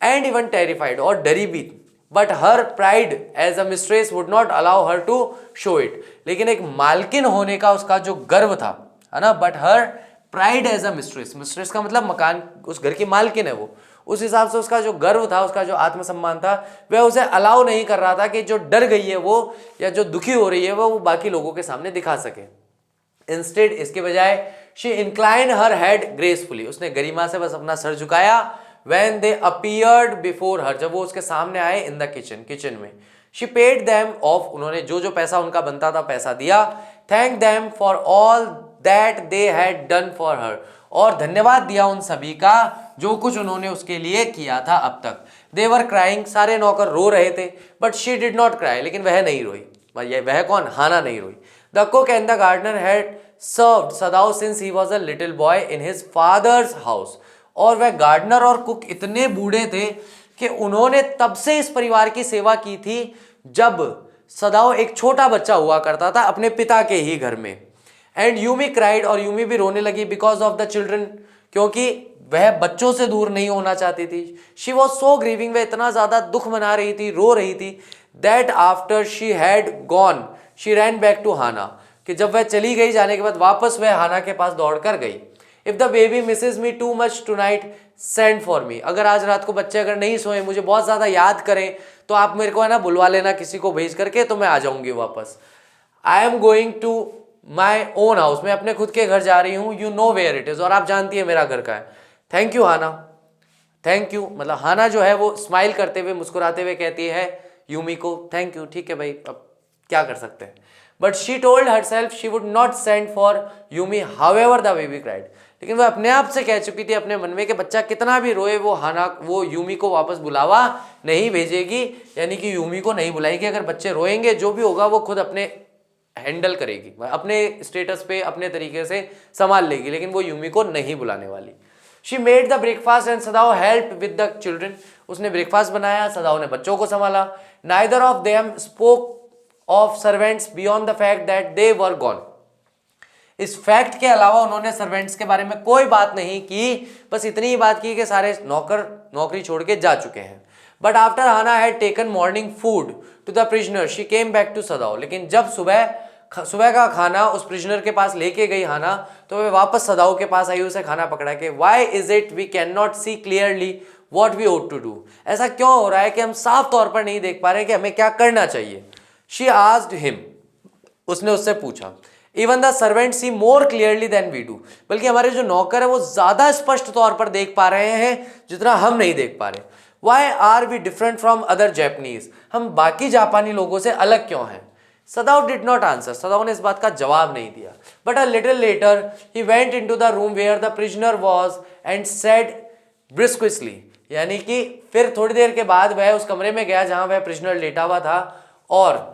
एंड इवन टेरिफाइड, और डरी भी। But her pride as a mistress would not allow her to show it, लेकिन एक मालकिन होने का उसका जो गर्व था, है ना, but her pride as a mistress, mistress का मतलब मकान, उस घर की मालकिन है वो, उस हिसाब से उसका जो गर्व था, उसका जो आत्मसम्मान था, वह उसे अलाउ नहीं कर रहा था कि जो डर गई है वो, या जो दुखी हो रही है वो बाकी लोगों के सामने दिखा सके। इंस्टेड, इसके बजाय, she incline her head gracefully, उसने गरिमा से बस अपना सर झुकाया। When they appeared before her, जब वो उसके सामने आए, इन द किचन, किचन में। शी पेड देम ऑफ, उन्होंने जो जो पैसा उनका बनता था पैसा दिया। Thank them for all that they had done for her, और धन्यवाद दिया उन सभी का जो कुछ उन्होंने उसके लिए किया था अब तक। दे वर क्राइंग, सारे नौकर रो रहे थे, but she did not cry, लेकिन वह नहीं रोई। वह कौन? हाना नहीं रोई। The cook and the gardener had served Sadao since he was a little boy in his father's house, और वह गार्डनर और कुक इतने बूढ़े थे कि उन्होंने तब से इस परिवार की सेवा की थी जब सदाओ एक छोटा बच्चा हुआ करता था अपने पिता के ही घर में। एंड यूमी क्राइड, और यूमी भी रोने लगी, बिकॉज ऑफ द चिल्ड्रन, क्योंकि वह बच्चों से दूर नहीं होना चाहती थी। शी वॉज सो ग्रीविंग, वह इतना ज्यादा दुख मना रही थी, रो रही थी। That after she had gone she ran back to Hana, कि जब वह चली गई, जाने के बाद वापस वह हाना के पास दौड़ कर गई। If the baby misses me too much tonight send for me, अगर आज रात को बच्चे अगर नहीं सोए, मुझे बहुत ज्यादा याद करें, तो आप मेरे को है ना बुलवा लेना किसी को भेज करके, तो मैं आ जाऊंगी वापस। I am going to my own house, मैं अपने खुद के घर जा रही हूँ। You know where it is, और आप जानती है मेरा घर का है। Thank you Hana, thank you, मतलब हाना जो है वो स्माइल करते हुए, मुस्कुराते हुए कहती है यूमी को, थैंक यू, ठीक है भाई, अब क्या कर सकते हैं। But she told herself she would not send for Yumi however the baby cried, लेकिन वह अपने आप से कह चुकी थी अपने मन में कि बच्चा कितना भी रोए, वो यूमी को वापस बुलावा नहीं भेजेगी, यानी कि यूमी को नहीं बुलाएगी। अगर बच्चे रोएंगे, जो भी होगा वो खुद अपने हैंडल करेगी, अपने स्टेटस पे अपने तरीके से संभाल लेगी, लेकिन वो यूमी को नहीं बुलाने वाली। She made the breakfast and Sadao help with the children, उसने ब्रेकफास्ट बनाया, सदाओ ने बच्चों को संभाला। Neither of them spoke of servants beyond the fact that they were gone, इस फैक्ट के अलावा उन्होंने सर्वेंट्स के बारे में कोई बात नहीं की, बस इतनी ही बात की कि सारे नौकर नौकरी छोड़ के जा चुके हैं। But after Hana had taken morning food to the prisoner she came back to Sadao. लेकिन जब सुबह का खाना उस प्रिजनर के पास लेके गई हाना, तो वह वापस सदाओ के पास आई उसे खाना पकड़ा के। Why is it we can not see clearly what we ought to do. ऐसा क्यों हो रहा है कि हम साफ तौर पर नहीं देख पा रहे कि हमें क्या करना चाहिए। शी आस्क्ड हिम, उसने उससे पूछा। Even the servant see more clearly than we do, बल्कि हमारे जो नौकर है वो ज्यादा स्पष्ट तौर पर देख पा रहे हैं जितना हम नहीं देख पा रहे। Why are we different from other Japanese, हम बाकी जापानी लोगों से अलग क्यों हैं। Sadao did not answer, Sadao ने इस बात का जवाब नहीं दिया। But a little later he went into the room where the prisoner was and said briskly, यानी कि फिर थोड़ी देर के बाद वह उस कमरे में गया जहां वह प्रिजनर लेटा हुआ था, और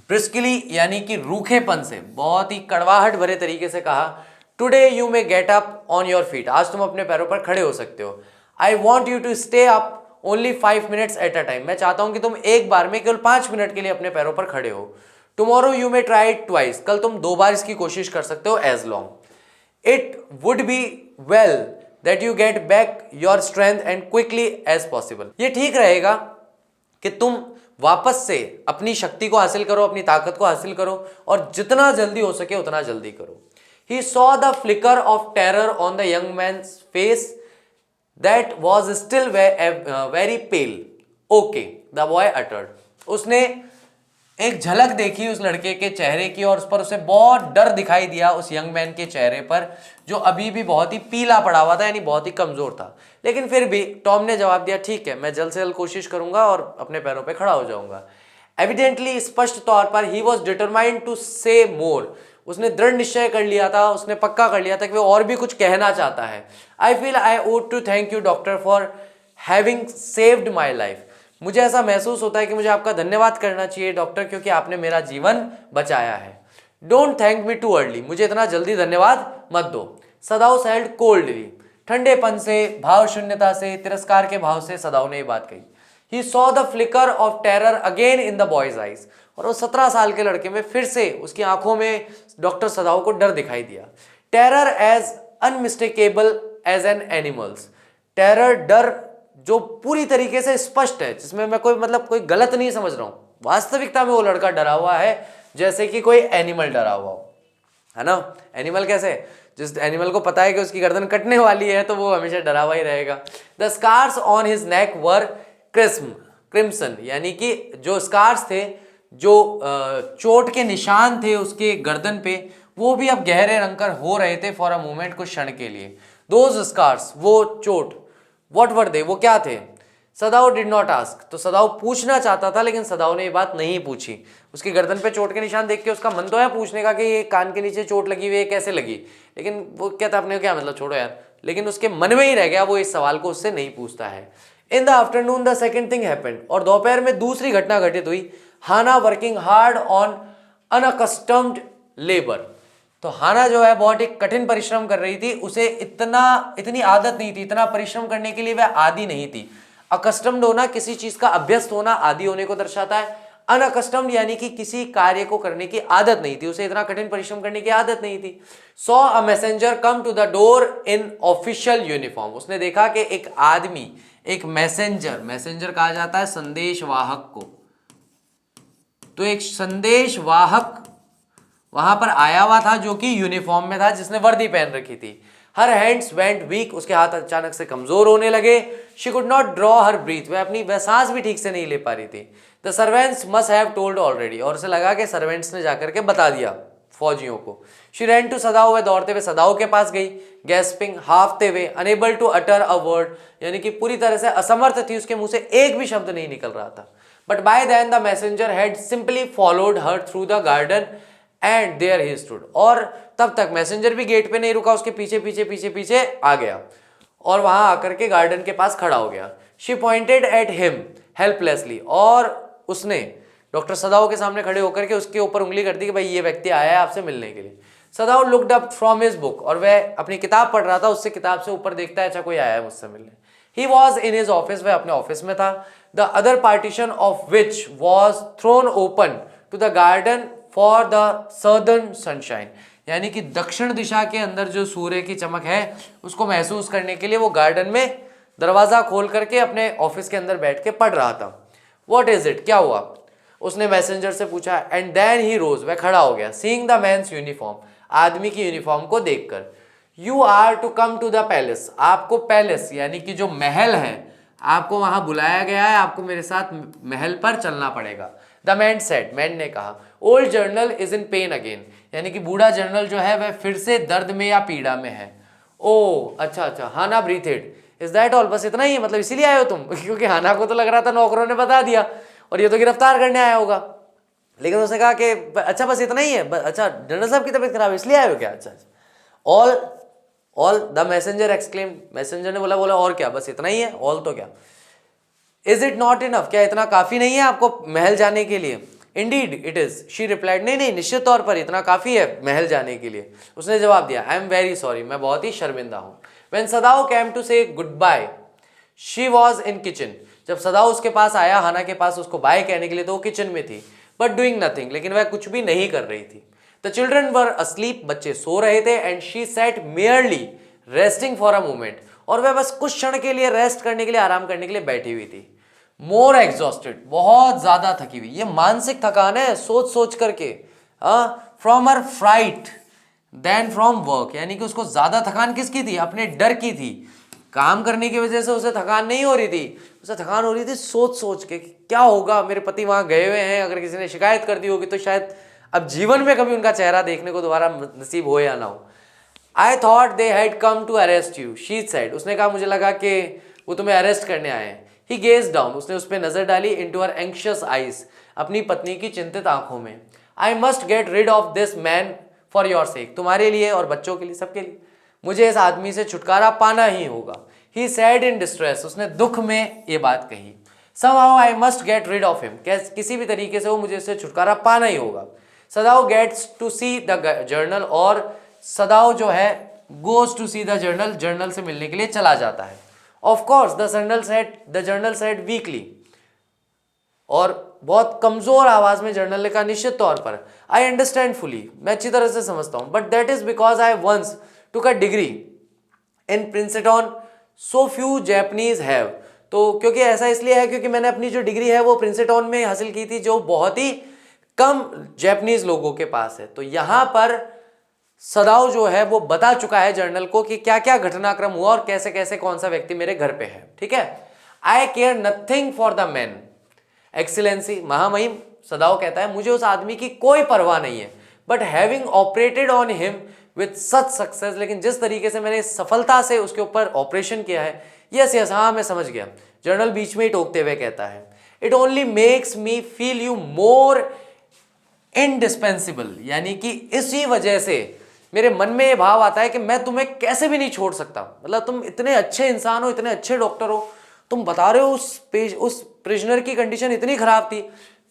ब्रिस्कली यानी कि रूखेपन से, बहुत ही कड़वाहट भरे तरीके से कहा, today you may get up on your feet, आज तुम अपने पैरों पर खड़े हो सकते हो। I want you to stay up only 5 minutes at a time, मैं चाहता हूं कि तुम एक बार में केवल 5 मिनट के लिए अपने पैरों पर खड़े हो। Tomorrow you may try it twice, कल तुम 2 बार इसकी कोशिश कर सकते हो, as long. It would be well that you get back your strength and quickly as possible, ये ठीक रहेगा कि तुम वापस से अपनी शक्ति को हासिल करो, अपनी ताकत को हासिल करो, और जितना जल्दी हो सके उतना जल्दी करो। He saw the flicker of terror on the young man's face that was still very pale. Okay, the boy uttered. उसने एक झलक देखी उस लड़के के चेहरे की, और उस पर उसे बहुत डर दिखाई दिया उस यंग मैन के चेहरे पर, जो अभी भी बहुत ही पीला पड़ा हुआ था, यानी बहुत ही कमजोर था। लेकिन फिर भी टॉम ने जवाब दिया, ठीक है, मैं जल्द से जल्द कोशिश करूंगा और अपने पैरों पे खड़ा हो जाऊंगा। एविडेंटली, स्पष्ट तौर पर, ही वॉज डिटरमाइंड टू से मोर, उसने दृढ़ निश्चय कर लिया था, उसने पक्का कर लिया था कि वो और भी कुछ कहना चाहता है। I feel I ought to thank you doctor for having saved my life, मुझे ऐसा महसूस होता है कि मुझे आपका धन्यवाद करना चाहिए डॉक्टर, क्योंकि आपने मेरा जीवन बचाया है। Don't thank me too early, मुझे इतना जल्दी धन्यवाद मत दो। सदाओ सेड कोल्डली, ठंडेपन से, भाव शून्यता से, तिरस्कार के भाव से सदाओ ने ये बात कही। He saw the flicker of terror again in the boy's eyes, और वो 17 साल के लड़के में फिर से उसकी आंखों में डॉक्टर सदाओ को डर दिखाई दिया। Terror as unmistakable as an animal's, terror, डर जो पूरी तरीके से स्पष्ट है, जिसमें मैं कोई गलत नहीं समझ रहा हूं। वास्तविकता में वो लड़का डरा हुआ है जैसे कि कोई एनिमल डरा हुआ हो, है ना। एनिमल कैसे, जिस एनिमल को पता है कि उसकी गर्दन कटने वाली है तो वो हमेशा डरा हुआ ही रहेगा। The scars on his neck were crimson, यानी कि जो स्कार्स थे, जो चोट के निशान थे उसके गर्दन पे, वो भी अब गहरे रंग कर हो रहे थे फॉर अ मोमेंट, कुछ क्षण के लिए। दोज स्कार्स, वो चोट, व्हाट वर दे, वो क्या थे। सदाओ डिड नॉट आस्क, तो सदाओ पूछना चाहता था लेकिन सदाओ ने ये बात नहीं पूछी। उसकी गर्दन पे चोट के निशान देख के उसका मन तो है पूछने का कि ये कान के नीचे चोट लगी हुई है, कैसे लगी, लेकिन वो कहता अपने क्या मतलब, छोड़ो यार, लेकिन उसके मन में ही रह गया, वो इस सवाल को उससे नहीं पूछता है। In the afternoon the second thing happened, और दोपहर में दूसरी घटना घटित हुई। हाना वर्किंग हार्ड ऑन अनअकस्टम्ड लेबर, तो हाना जो है बहुत एक कठिन परिश्रम कर रही थी, उसे इतनी आदत नहीं थी, इतना परिश्रम करने के लिए वह आदी नहीं थी। अकस्टम्ड होना किसी चीज का अभ्यस्त होना, आदी होने को दर्शाता है। अनअकस्टम्ड यानी कि किसी कार्य को करने की आदत नहीं थी, उसे इतना कठिन परिश्रम करने की आदत नहीं थी। Saw a messenger come to the door in official uniform, उसने देखा कि एक आदमी, एक मैसेंजर कहा जाता है संदेशवाहक को, तो एक संदेशवाहक वहां पर आया हुआ था जो कि यूनिफॉर्म में था, जिसने वर्दी पहन रखी थी। हर हैंड्स वेंट वीक, उसके हाथ अचानक से कमजोर होने लगे। She could not draw her breath, वह सांस भी ठीक से नहीं ले पा रही थी। The servants must have told already, और उसे लगा कि सर्वेंट्स ने जाकर के बता दिया फौजियों को। शी रैन टू सदाओ, वह दौड़ते हुए सदाओ के पास गई। गैस्पिंग, हाफते हुए, unable to utter a word, यानी कि पूरी तरह से असमर्थ थी, उसके मुंह से एक भी शब्द नहीं निकल रहा था। But by then the messenger had simply followed her through the garden and there he stood, और तब तक मैसेंजर भी गेट पे नहीं रुका, उसके पीछे पीछे पीछे पीछे आ गया और वहां आकर के गार्डन के पास खड़ा हो गया। She pointed at him helplessly, और उसने डॉक्टर सदाओ के सामने खड़े होकर के उसके ऊपर उंगली कर दी कि भाई ये व्यक्ति आया है आपसे मिलने के लिए। Sadao looked up from his book, और वह अपनी किताब पढ़ रहा था, उससे किताब से ऊपर देखता है, अच्छा कोई आया है मुझसे मिलने। He was in his office, वह अपने ऑफिस में था। The other partition of which was thrown open to the garden for the southern sunshine, यानी कि दक्षिण दिशा के अंदर जो सूर्य की चमक है उसको महसूस करने के लिए वो गार्डन में दरवाजा खोल करके अपने ऑफिस के अंदर बैठ के पढ़ रहा था। व्हाट इज इट, क्या हुआ, उसने मैसेंजर से पूछा। एंड देन ही रोज, वह खड़ा हो गया। सीइंग द मैन्स यूनिफॉर्म, आदमी की यूनिफॉर्म को देखकर। You are to come to the palace, आपको पैलेस यानी कि जो महल है, आपको वहां बुलाया गया है, आपको मेरे साथ महल पर चलना पड़ेगा। द मैन सेड, मैन ने कहा। Old journal is in pain again, यानी कि बूढ़ा जर्नल जो है वह फिर से दर्द में या पीड़ा में है। ओ अच्छा अच्छा, हाना ब्रीथेड, इज दैट ऑल, बस इतना ही है, मतलब इसीलिए आए हो तुम? क्योंकि हाना को तो लग रहा था नौकरों ने बता दिया और ये तो गिरफ्तार करने आया होगा, लेकिन उसने कहा कि अच्छा बस इतना ही है, अच्छा जनरल साहब की तबीयत खराब है इसलिए आए हो क्या? अच्छा all all, the messenger exclaim, messenger ने बोला और क्या, बस इतना ही है, ऑल तो क्या? इज इट नॉट इनफ, क्या इतना काफी नहीं है आपको महल जाने के लिए? Indeed it is, she replied, नहीं नहीं निश्चित तौर पर इतना काफी है महल जाने के लिए। उसने जवाब दिया, आई एम वेरी सॉरी, मैं बहुत ही शर्मिंदा हूं। When Sadao came to say goodbye, she was in kitchen, जब सदाओ उसके पास आया, हाना के पास उसको बाय कहने के लिए, तो वो किचन में थी। बट डूइंग नथिंग, लेकिन वह कुछ भी नहीं कर रही थी। द चिल्ड्रन वर अस्लीप, बच्चे सो रहे थे। And she said merely resting for a moment, और वह बस कुछ क्षण के लिए रेस्ट करने के लिए, आराम करने के लिए बैठी हुई थी। मोर एग्जॉस्टेड, बहुत ज्यादा थकी हुई, ये मानसिक थकान है सोच सोच करके, from her fright than from work, यानी कि उसको ज्यादा थकान किसकी थी? अपने डर की थी। काम करने की वजह से उसे थकान नहीं हो रही थी, उसे थकान हो रही थी सोच सोच के क्या होगा, मेरे पति वहां गए हुए हैं, अगर किसी ने शिकायत कर दी होगी तो शायद अब जीवन में कभी उनका चेहरा देखने को दोबारा नसीब हो या ना हो। I thought they had come to arrest you, she said, उसने कहा मुझे लगा कि वो तुम्हें अरेस्ट करने आए हैं। ही गेज डाउन, उसने उस पर नजर डाली। इनटू हर एंक्शियस आईज, अपनी पत्नी की चिंतित आंखों में। I must get rid of this man for your sake, तुम्हारे लिए और बच्चों के लिए, सबके लिए, मुझे इस आदमी से छुटकारा पाना ही होगा। ही सैड इन डिस्ट्रेस, उसने दुख में ये बात कही। Somehow I must get rid of him, किसी भी तरीके से वो मुझे इससे छुटकारा पाना ही होगा। Sadao gets to see the general, और सदाओ जो है goes to see the general, general से मिलने के लिए चला जाता है। Of course the general said weakly, और बहुत कमजोर आवाज में जर्नल ने कहा, निश्चित तौर पर, आई अंडरस्टैंड फुली, मैं अच्छी तरह से समझता हूं, but that is because I once took a degree in Princeton, so few Japanese have, तो क्योंकि ऐसा इसलिए है क्योंकि मैंने अपनी जो डिग्री है वो प्रिंसेटन में हासिल की थी, जो बहुत ही कम जैपनीज लोगों के पास है। तो यहां पर सदाओ जो है वो बता चुका है जर्नल को कि क्या क्या घटनाक्रम हुआ और कैसे कैसे कौन सा व्यक्ति मेरे घर पे है, ठीक है। I care nothing for the man excellency, महामहिम, सदाओ कहता है मुझे उस आदमी की कोई परवाह नहीं है, but having operated on him with such success, लेकिन जिस तरीके से मैंने सफलता से उसके ऊपर ऑपरेशन किया है, यस यस, हाँ मैं समझ गया। जर्नल बीच में ही टोकते हुए कहता है, it only makes me feel you more indispensable, यानी कि इसी वजह से मेरे मन में ये भाव आता है कि मैं तुम्हें कैसे भी नहीं छोड़ सकता। मतलब तुम इतने अच्छे इंसान हो, इतने अच्छे डॉक्टर हो, तुम बता रहे हो उस प्रिजनर की कंडीशन इतनी खराब थी,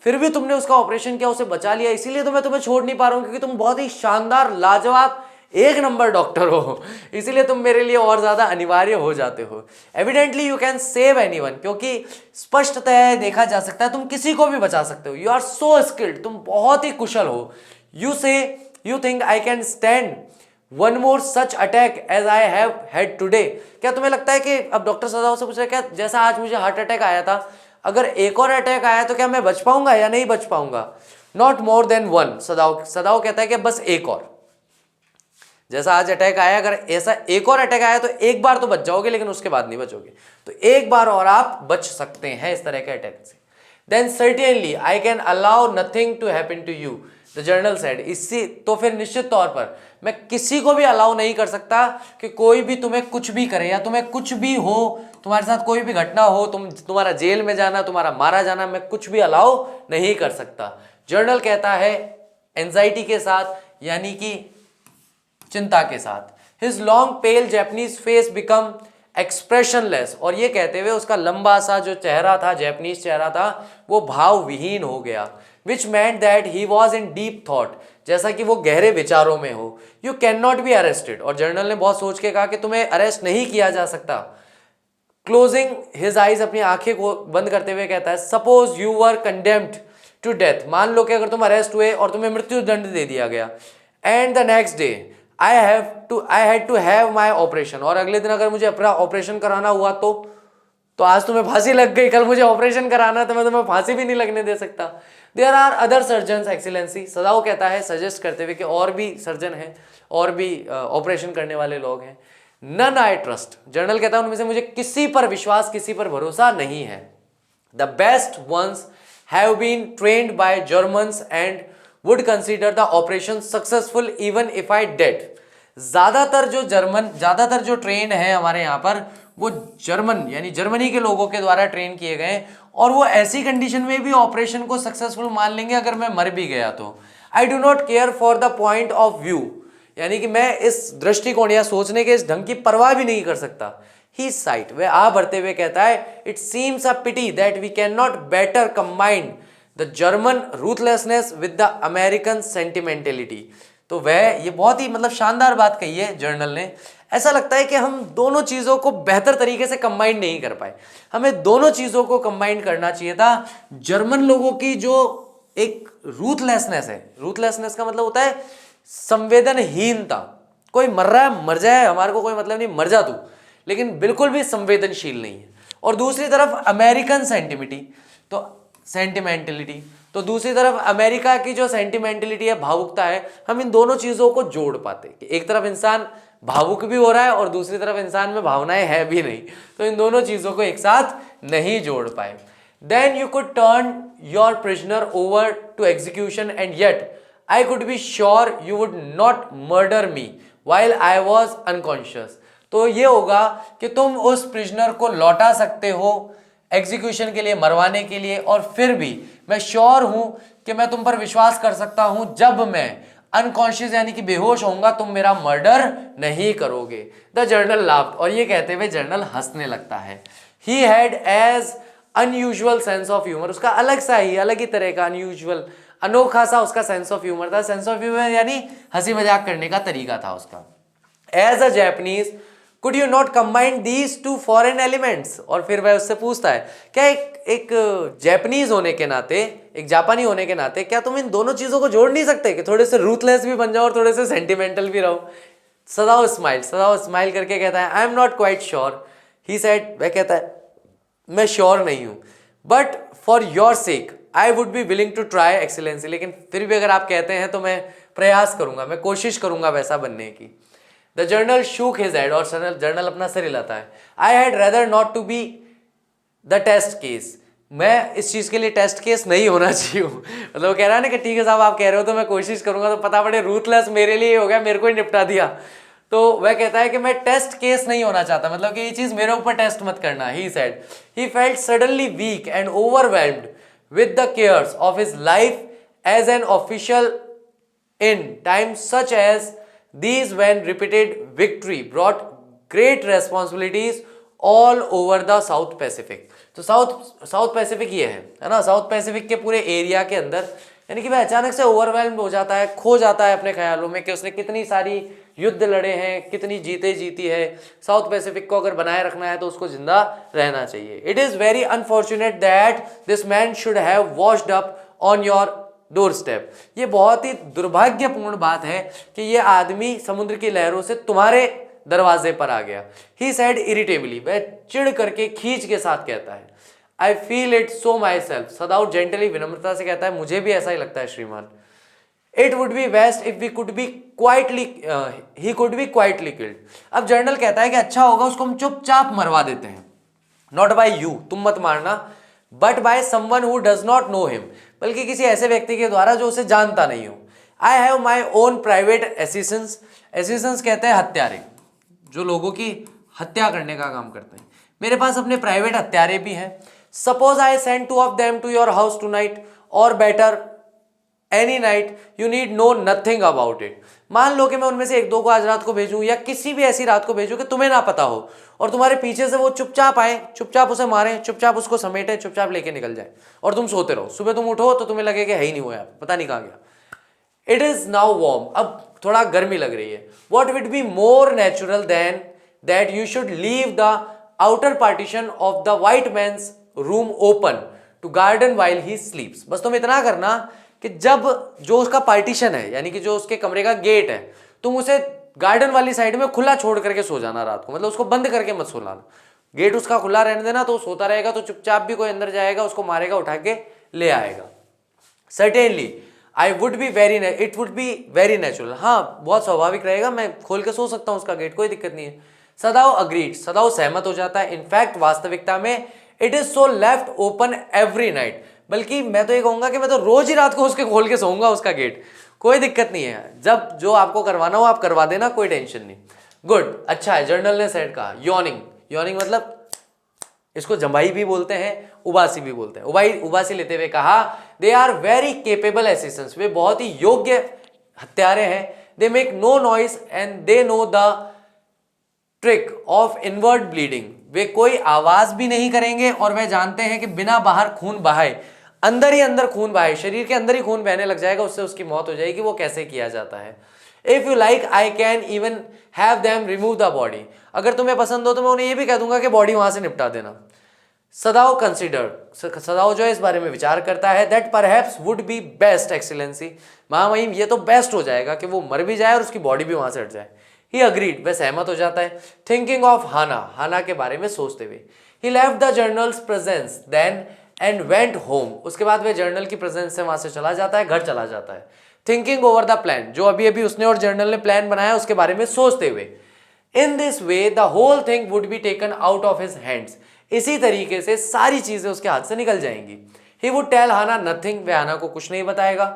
फिर भी तुमने उसका ऑपरेशन किया, उसे बचा लिया, इसीलिए तो मैं तुम्हें छोड़ नहीं पा रहा हूं, क्योंकि तुम बहुत ही शानदार, लाजवाब, एक नंबर डॉक्टर हो, इसीलिए तुम मेरे लिए और ज्यादा अनिवार्य हो जाते हो। Evidently you can save anyone, क्योंकि स्पष्टतः देखा जा सकता है तुम किसी को भी बचा सकते हो। यू आर सो स्किल्ड, तुम बहुत ही कुशल हो। You think I can stand one more such attack as I have had today, क्या तुम्हें लगता है कि, अब डॉक्टर सदाओ से पूछा, क्या जैसा आज मुझे हार्ट अटैक आया था, अगर एक और अटैक आया तो क्या मैं बच पाऊंगा या नहीं बच पाऊंगा? नॉट मोर देन वन, सदाओ कहता है कि बस एक और, जैसा आज अटैक आया, अगर ऐसा एक और अटैक आया तो एक बार तो बच जाओगे, लेकिन उसके बाद नहीं बचोगे, तो एक बार और आप बच सकते हैं इस तरह के अटैक से। Then certainly I can allow nothing to happen to you, the general said, इससे तो फिर निश्चित तौर पर मैं किसी को भी अलाउ नहीं कर सकता कि कोई भी तुम्हें कुछ भी करे, या तुम्हें कुछ भी हो, तुम्हारे साथ कोई भी घटना हो, तुम्हारा जेल में जाना, तुम्हारा मारा जाना, मैं कुछ भी अलाउ नहीं कर सकता। जर्नल कहता है एंजाइटी के साथ, यानी कि चिंता के साथ। हिज लॉन्ग पेल जैपनीज फेस बिकम एक्सप्रेशनलेस, और ये कहते हुए उसका लंबा सा जो चेहरा था, जैपनीज चेहरा था, वो भाव विहीन हो गया। विच meant that he was in deep thought, जैसा कि वो गहरे विचारों में हो। You can not be arrested, और जर्नल ने बहुत सोच के कहा कि तुम्हें अरेस्ट नहीं किया जा सकता। क्लोजिंग हिज आइज, अपनी आंखें को बंद करते हुए कहता है, suppose you were condemned to death, मान लो कि अगर तुम अरेस्ट हुए और तुम्हें मृत्यु दंड दे दिया गया, and the next day I had to have my operation, और अगले दिन अगर मुझे अपना ऑपरेशन कराना हुआ तो आज तुम्हें फांसी लग गई, कल मुझे ऑपरेशन कराना है तो मैं तुम्हें फांसी भी नहीं लगने दे सकता। There are other surgeons excellency, Sadao कहता है सजेस्ट करते हुए कि और भी सर्जन हैं, और भी ऑपरेशन करने वाले लोग हैं। नन आई ट्रस्ट, जर्नल कहता है उनमें से मुझे किसी पर विश्वास, किसी पर भरोसा नहीं है। The best ones have been trained by Germans and would consider the operation successful even if I died. ज्यादातर जो ट्रेन है हमारे यहाँ पर वो जर्मन यानी जर्मनी के लोगों के द्वारा ट्रेन किए गए, और वो ऐसी कंडीशन में भी ऑपरेशन को सक्सेसफुल मान लेंगे अगर मैं मर भी गया तो। आई do not care for the point of view, यानी कि मैं इस दृष्टिकोण या सोचने के इस ढंग की परवाह भी नहीं कर सकता। ही साइट, वह आ भरते हुए कहता है, it seems a pity that we can not better combine the German ruthlessness with the American sentimentality. तो वह ये बहुत ही मतलब शानदार बात कही है जर्नल ने। ऐसा लगता है कि हम दोनों चीज़ों को बेहतर तरीके से कंबाइन नहीं कर पाए, हमें दोनों चीज़ों को कंबाइन करना चाहिए था। जर्मन लोगों की जो एक रूथलेसनेस है, रूथलेसनेस का मतलब होता है संवेदनहीनता, कोई मर रहा है मर जाए, हमारे को कोई मतलब नहीं, मर जा तू, लेकिन बिल्कुल भी संवेदनशील नहीं है। और दूसरी तरफ अमेरिकन सेंटिमेंटलिटी, तो दूसरी तरफ अमेरिका की जो सेंटिमेंटलिटी है, भावुकता है, हम इन दोनों चीज़ों को जोड़ पाते कि एक तरफ इंसान भावुक भी हो रहा है और दूसरी तरफ इंसान में भावनाएं है भी नहीं, तो इन दोनों चीज़ों को एक साथ नहीं जोड़ पाए। Then you could turn your prisoner over to execution and yet I could be sure you would not murder me while I was unconscious. तो ये होगा कि तुम उस प्रिजनर को लौटा सकते हो एग्जीक्यूशन के लिए, मरवाने के लिए, और फिर भी मैं श्योर हूं कि मैं तुम पर विश्वास कर सकता हूं, जब मैं अनकॉन्शियस यानी कि बेहोश होऊंगा तुम मेरा मर्डर नहीं करोगे। द जर्नल लाफ्ड, और ये कहते हुए जर्नल हंसने लगता है। He had as unusual sense of humour, उसका अलग ही तरह का अनयूजुअल, अनोखा सा उसका सेंस ऑफ ह्यूमर था। सेंस ऑफ ह्यूमर यानी हंसी मजाक करने का तरीका था उसका। As a Japanese could you not combine these two foreign elements, और फिर वह उससे पूछता है क्या एक जैपनीज होने के नाते, एक जापानी होने के नाते, क्या तुम इन दोनों चीज़ों को जोड़ नहीं सकते कि थोड़े से रूथलेस भी बन जाओ और थोड़े से सेंटिमेंटल भी रहो। सदाओ स्माइल करके कहता है, I am not quite sure. He said, वह कहता है मैं श्योर नहीं हूँ, but for your sake I would be willing to try excellency, लेकिन फिर भी अगर आप कहते हैं तो मैं प्रयास करूंगा, मैं कोशिश करूंगा वैसा बनने की। The general shook his head, और जर्नल अपना सिर हिलाता है। I had rather not to be the test case, मैं इस चीज़ के लिए टेस्ट केस नहीं होना चाहिए। मतलब वो कह रहा है ना कि ठीक है साहब आप कह रहे हो तो मैं कोशिश करूंगा, तो पता पड़े रूथलेस मेरे लिए हो गया, मेरे को ही निपटा दिया। तो वह कहता है कि मैं टेस्ट केस नहीं होना चाहता, मतलब कि ये चीज़ मेरे ऊपर टेस्ट मत करना। He said he felt suddenly weak and overwhelmed with the cares of his life as an official in times such as these, when repeated victory brought great responsibilities all over the South Pacific। तो south Pacific ये है ना, south Pacific के पूरे area के अंदर, यानी कि वह अचानक से ओवरवेल्म्ड हो जाता है, खो जाता है अपने ख्यालों में कि उसने कितनी सारी युद्ध लड़े हैं, कितनी जीती है। साउथ पैसिफिक को अगर बनाए रखना है तो उसको जिंदा रहना चाहिए। It is very unfortunate that this man should have washed up on your door step. ये बहुत ही दुर्भाग्यपूर्ण बात है कि ये आदमी समुद्र की लहरों से तुम्हारे दरवाजे पर आ गया। ही सेड इरिटेबली, वह चिढ़ करके खींच के साथ कहता है, I feel it so myself. Sadao said gently, विनम्रता से कहता है, मुझे भी ऐसा ही लगता है श्रीमान। It would be best if we could be quietly, he could be quietly killed. अब जर्नल कहता है कि अच्छा होगा उसको हम चुपचाप मरवा देते हैं। नॉट बाय यू, तुम मत मारना, but by someone who does not know him, बल्कि किसी ऐसे व्यक्ति के द्वारा जो उसे जानता नहीं हो। I have my own private assistants, assistants कहते हैं हत्यारे, जो लोगों की हत्या करने का काम करते हैं। मेरे पास अपने प्राइवेट हत्यारे भी हैं। Suppose I send 2 of them to your house tonight, और better any night, you need know nothing about it. मान लो कि मैं उनमें से 1-2 को आज रात को भेजूं, या किसी भी ऐसी रात को भेजूं कि तुम्हें ना पता हो, और तुम्हारे पीछे से वो चुपचाप आए, चुपचाप उसे मारें, चुपचाप उसको समेटे, चुपचाप लेके निकल जाए, और तुम सोते रहो। सुबह तुम उठो तो तुम्हें लगे कि है ही नहीं वो यहाँ, पता नहीं कहाँ गया। इट इज नाउ वार्म, अब थोड़ा गर्मी लग रही है। What would be more natural than that you should leave the outer partition of the white man's room open to garden while he sleeps. बस तुम इतना करना कि जब जो उसका पार्टीशन है, यानी कि जो उसके कमरे का गेट है, तुम उसे गार्डन वाली साइड में खुला छोड़ करके सो जाना रात को, मतलब उसको बंद करके मत सोना, गेट उसका खुला रहने देना, तो सोता रहेगा तो चुपचाप भी कोई अंदर जाएगा उसको मारेगा, उठा के ले आएगा। Certainly I would be very, it would be very natural, हाँ बहुत स्वाभाविक रहेगा, मैं खोल के सो सकता हूँ उसका गेट, कोई दिक्कत नहीं है। सदाओ अग्रीड, सदाओ सहमत हो जाता है। इनफैक्ट वास्तविकता में it is so left open every night, बल्कि मैं तो ये कहूंगा कि मैं तो रोज ही रात को उसके खोल के सोऊंगा उसका गेट, कोई दिक्कत नहीं है, जब जो आपको करवाना हो आप करवा देना, कोई टेंशन नहीं। गुड, अच्छा है। जर्नल ने सेड कहा यॉर्निंग, यॉर्निंग मतलब इसको जंभाई भी बोलते हैं, उबासी भी बोलते हैं। उबासी लेते हुए कहा they are very capable assistants, वे बहुत ही योग्य हत्यारे हैं। They make no noise and they know the trick of inward bleeding, वे कोई आवाज भी नहीं करेंगे और वे जानते हैं कि बिना बाहर खून बहाए, अंदर ही अंदर खून बहाए, शरीर के अंदर ही खून बहने लग जाएगा, उससे उसकी मौत हो जाएगी, वो कैसे किया जाता है। If you like I can even have them remove the body, अगर तुम्हें पसंद हो तो मैं उन्हें ये भी कह दूंगा कि बॉडी वहां से निपटा देना। सदाओ कंसिडर, सदाओ जो है इस बारे में विचार करता है, that perhaps would be best excellency, महामहिम ये तो बेस्ट हो जाएगा कि वो मर भी जाए और उसकी बॉडी भी वहां से हट जाए। ही अग्रीड, वह सहमत हो जाता है। थिंकिंग ऑफ हाना, हाना के बारे में सोचते हुए, he left the general's presence then and went home, उसके बाद वह जर्नल की प्रेजेंस से वहां से चला जाता है, घर चला जाता है। थिंकिंग ओवर द प्लान, जो अभी अभी उसने और जर्नल ने प्लान बनाया उसके बारे में सोचते हुए। In this way the whole thing would be taken out of his hands, इसी तरीके से सारी चीजें उसके हाथ से निकल जाएंगी। He would tell Hana nothing, वह हाना को कुछ नहीं बताएगा।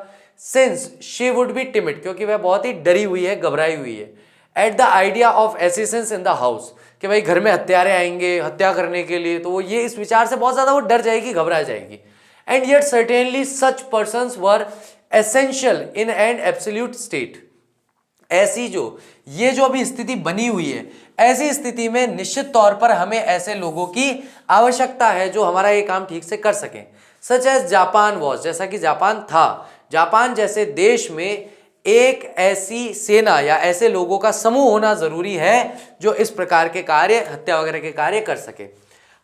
Since she would be timid, क्योंकि वह बहुत ही डरी हुई है, घबराई हुई है। At the idea of assassins in the house, कि भाई घर में हत्यारे आएंगे हत्या करने के लिए, तो वो ये इस विचार से बहुत ज्यादा वो डर जाएगी, घबरा जाएगी। And yet certainly such persons were essential in an absolute state, ऐसी जो ये जो अभी स्थिति बनी हुई है, ऐसी स्थिति में निश्चित तौर पर हमें ऐसे लोगों की आवश्यकता है जो हमारा ये काम ठीक से कर सकें। सच एज जापान वॉज, जैसा कि जापान था, जापान जैसे देश में एक ऐसी सेना या ऐसे लोगों का समूह होना जरूरी है जो इस प्रकार के कार्य, हत्या वगैरह के कार्य कर सके।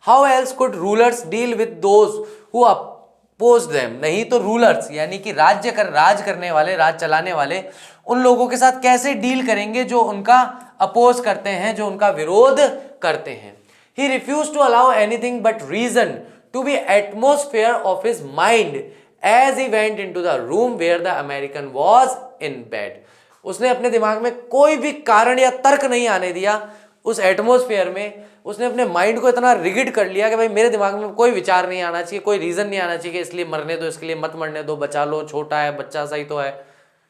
How else could rulers deal with those who oppose them, नहीं तो रूलर्स यानी कि राज करने वाले, राज चलाने वाले उन लोगों के साथ कैसे डील करेंगे जो उनका अपोज करते हैं, जो उनका विरोध करते हैं। He refuse to allow anything but reason to be atmosphere of his mind as he went into the room where the American was in bed, उसने अपने दिमाग में कोई भी कारण या तर्क नहीं आने दिया उस एटमोस्फेयर में। उसने अपने माइंड को इतना रिगिड कर लिया कि भाई मेरे दिमाग में कोई विचार नहीं आना चाहिए, कोई रीजन नहीं आना चाहिए कि इसलिए मरने दो, इसके लिए मत मरने दो, बचा लो, छोटा है बच्चा सही तो है,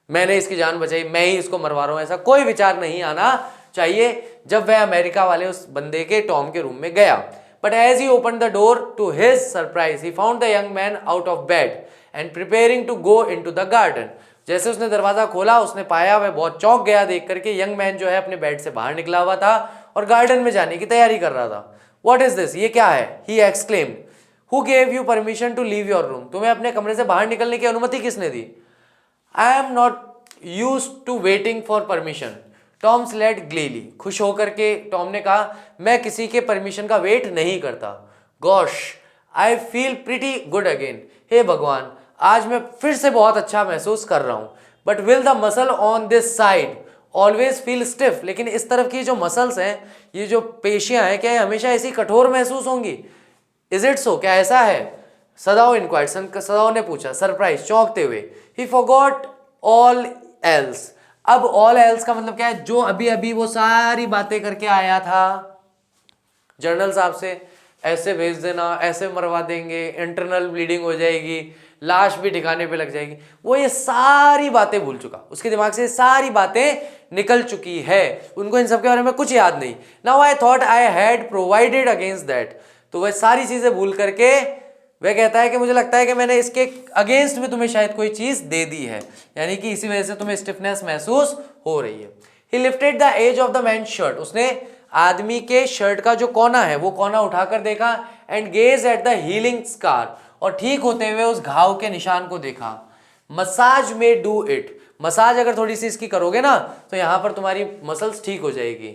मैंने इसकी जान बचाई, मैं ही इसको मरवा रहा हूं, ऐसा कोई विचार नहीं आना चाहिए। जब वह अमेरिका वाले उस बंदे के टॉम के रूम में गया, but as he open the door to his surprise he found the young man out of bed and preparing to go into the garden, जैसे उसने दरवाजा खोला उसने पाया, वह बहुत चौंक गया देख करके, यंग मैन जो है अपने बेड से बाहर निकला हुआ था और गार्डन में जाने की तैयारी कर रहा था। व्हाट इज दिस, ये क्या है? He exclaimed, who gave you permission to leave your room, तुम्हें अपने कमरे से बाहर निकलने की अनुमति किसने दी? I am not used to waiting for permission, Tom said gaily, खुश होकर के टॉम ने कहा मैं किसी के परमिशन का वेट नहीं करता। Gosh I feel pretty good again, हे भगवान आज मैं फिर से बहुत अच्छा महसूस कर रहा हूं। But will the muscle on this side always feel stiff, लेकिन इस तरफ की जो मसल्स हैं, ये जो पेशियां हैं, क्या ये हमेशा ऐसी कठोर महसूस होंगी? इज इट सो, क्या ऐसा है? सदाओ इंक्वायर्ड, सदाओ ने पूछा सरप्राइज, चौंकते हुए। ही फॉरगॉट ऑल एल्स, अब ऑल एल्स का मतलब क्या है? जो अभी अभी वो सारी बातें करके आया था जर्नल साहब से, ऐसे भेज देना, ऐसे मरवा देंगे, इंटरनल ब्लीडिंग हो जाएगी, लाश भी ठिकाने पे लग जाएगी, वो ये सारी बातें भूल चुका, उसके दिमाग से सारी बातें निकल चुकी है, उनको इन सब के बारे में कुछ याद नहीं। Now I thought I had provided against that, तो वह सारी चीजें भूल करके वह कहता है कि मुझे लगता है कि मैंने इसके अगेंस्ट में तुम्हें शायद कोई चीज दे दी है, यानी कि इसी वजह से तुम्हें स्टिफनेस महसूस हो रही है। He lifted the edge of the man shirt, उसने आदमी के शर्ट का जो कोना है वो कोना उठाकर देखा, and gauge at the healing scar, और ठीक होते हुए उस घाव के निशान को देखा। मसाज में डू इट, मसाज अगर थोड़ी सी इसकी करोगे ना तो यहां पर तुम्हारी मसल्स ठीक हो जाएगी।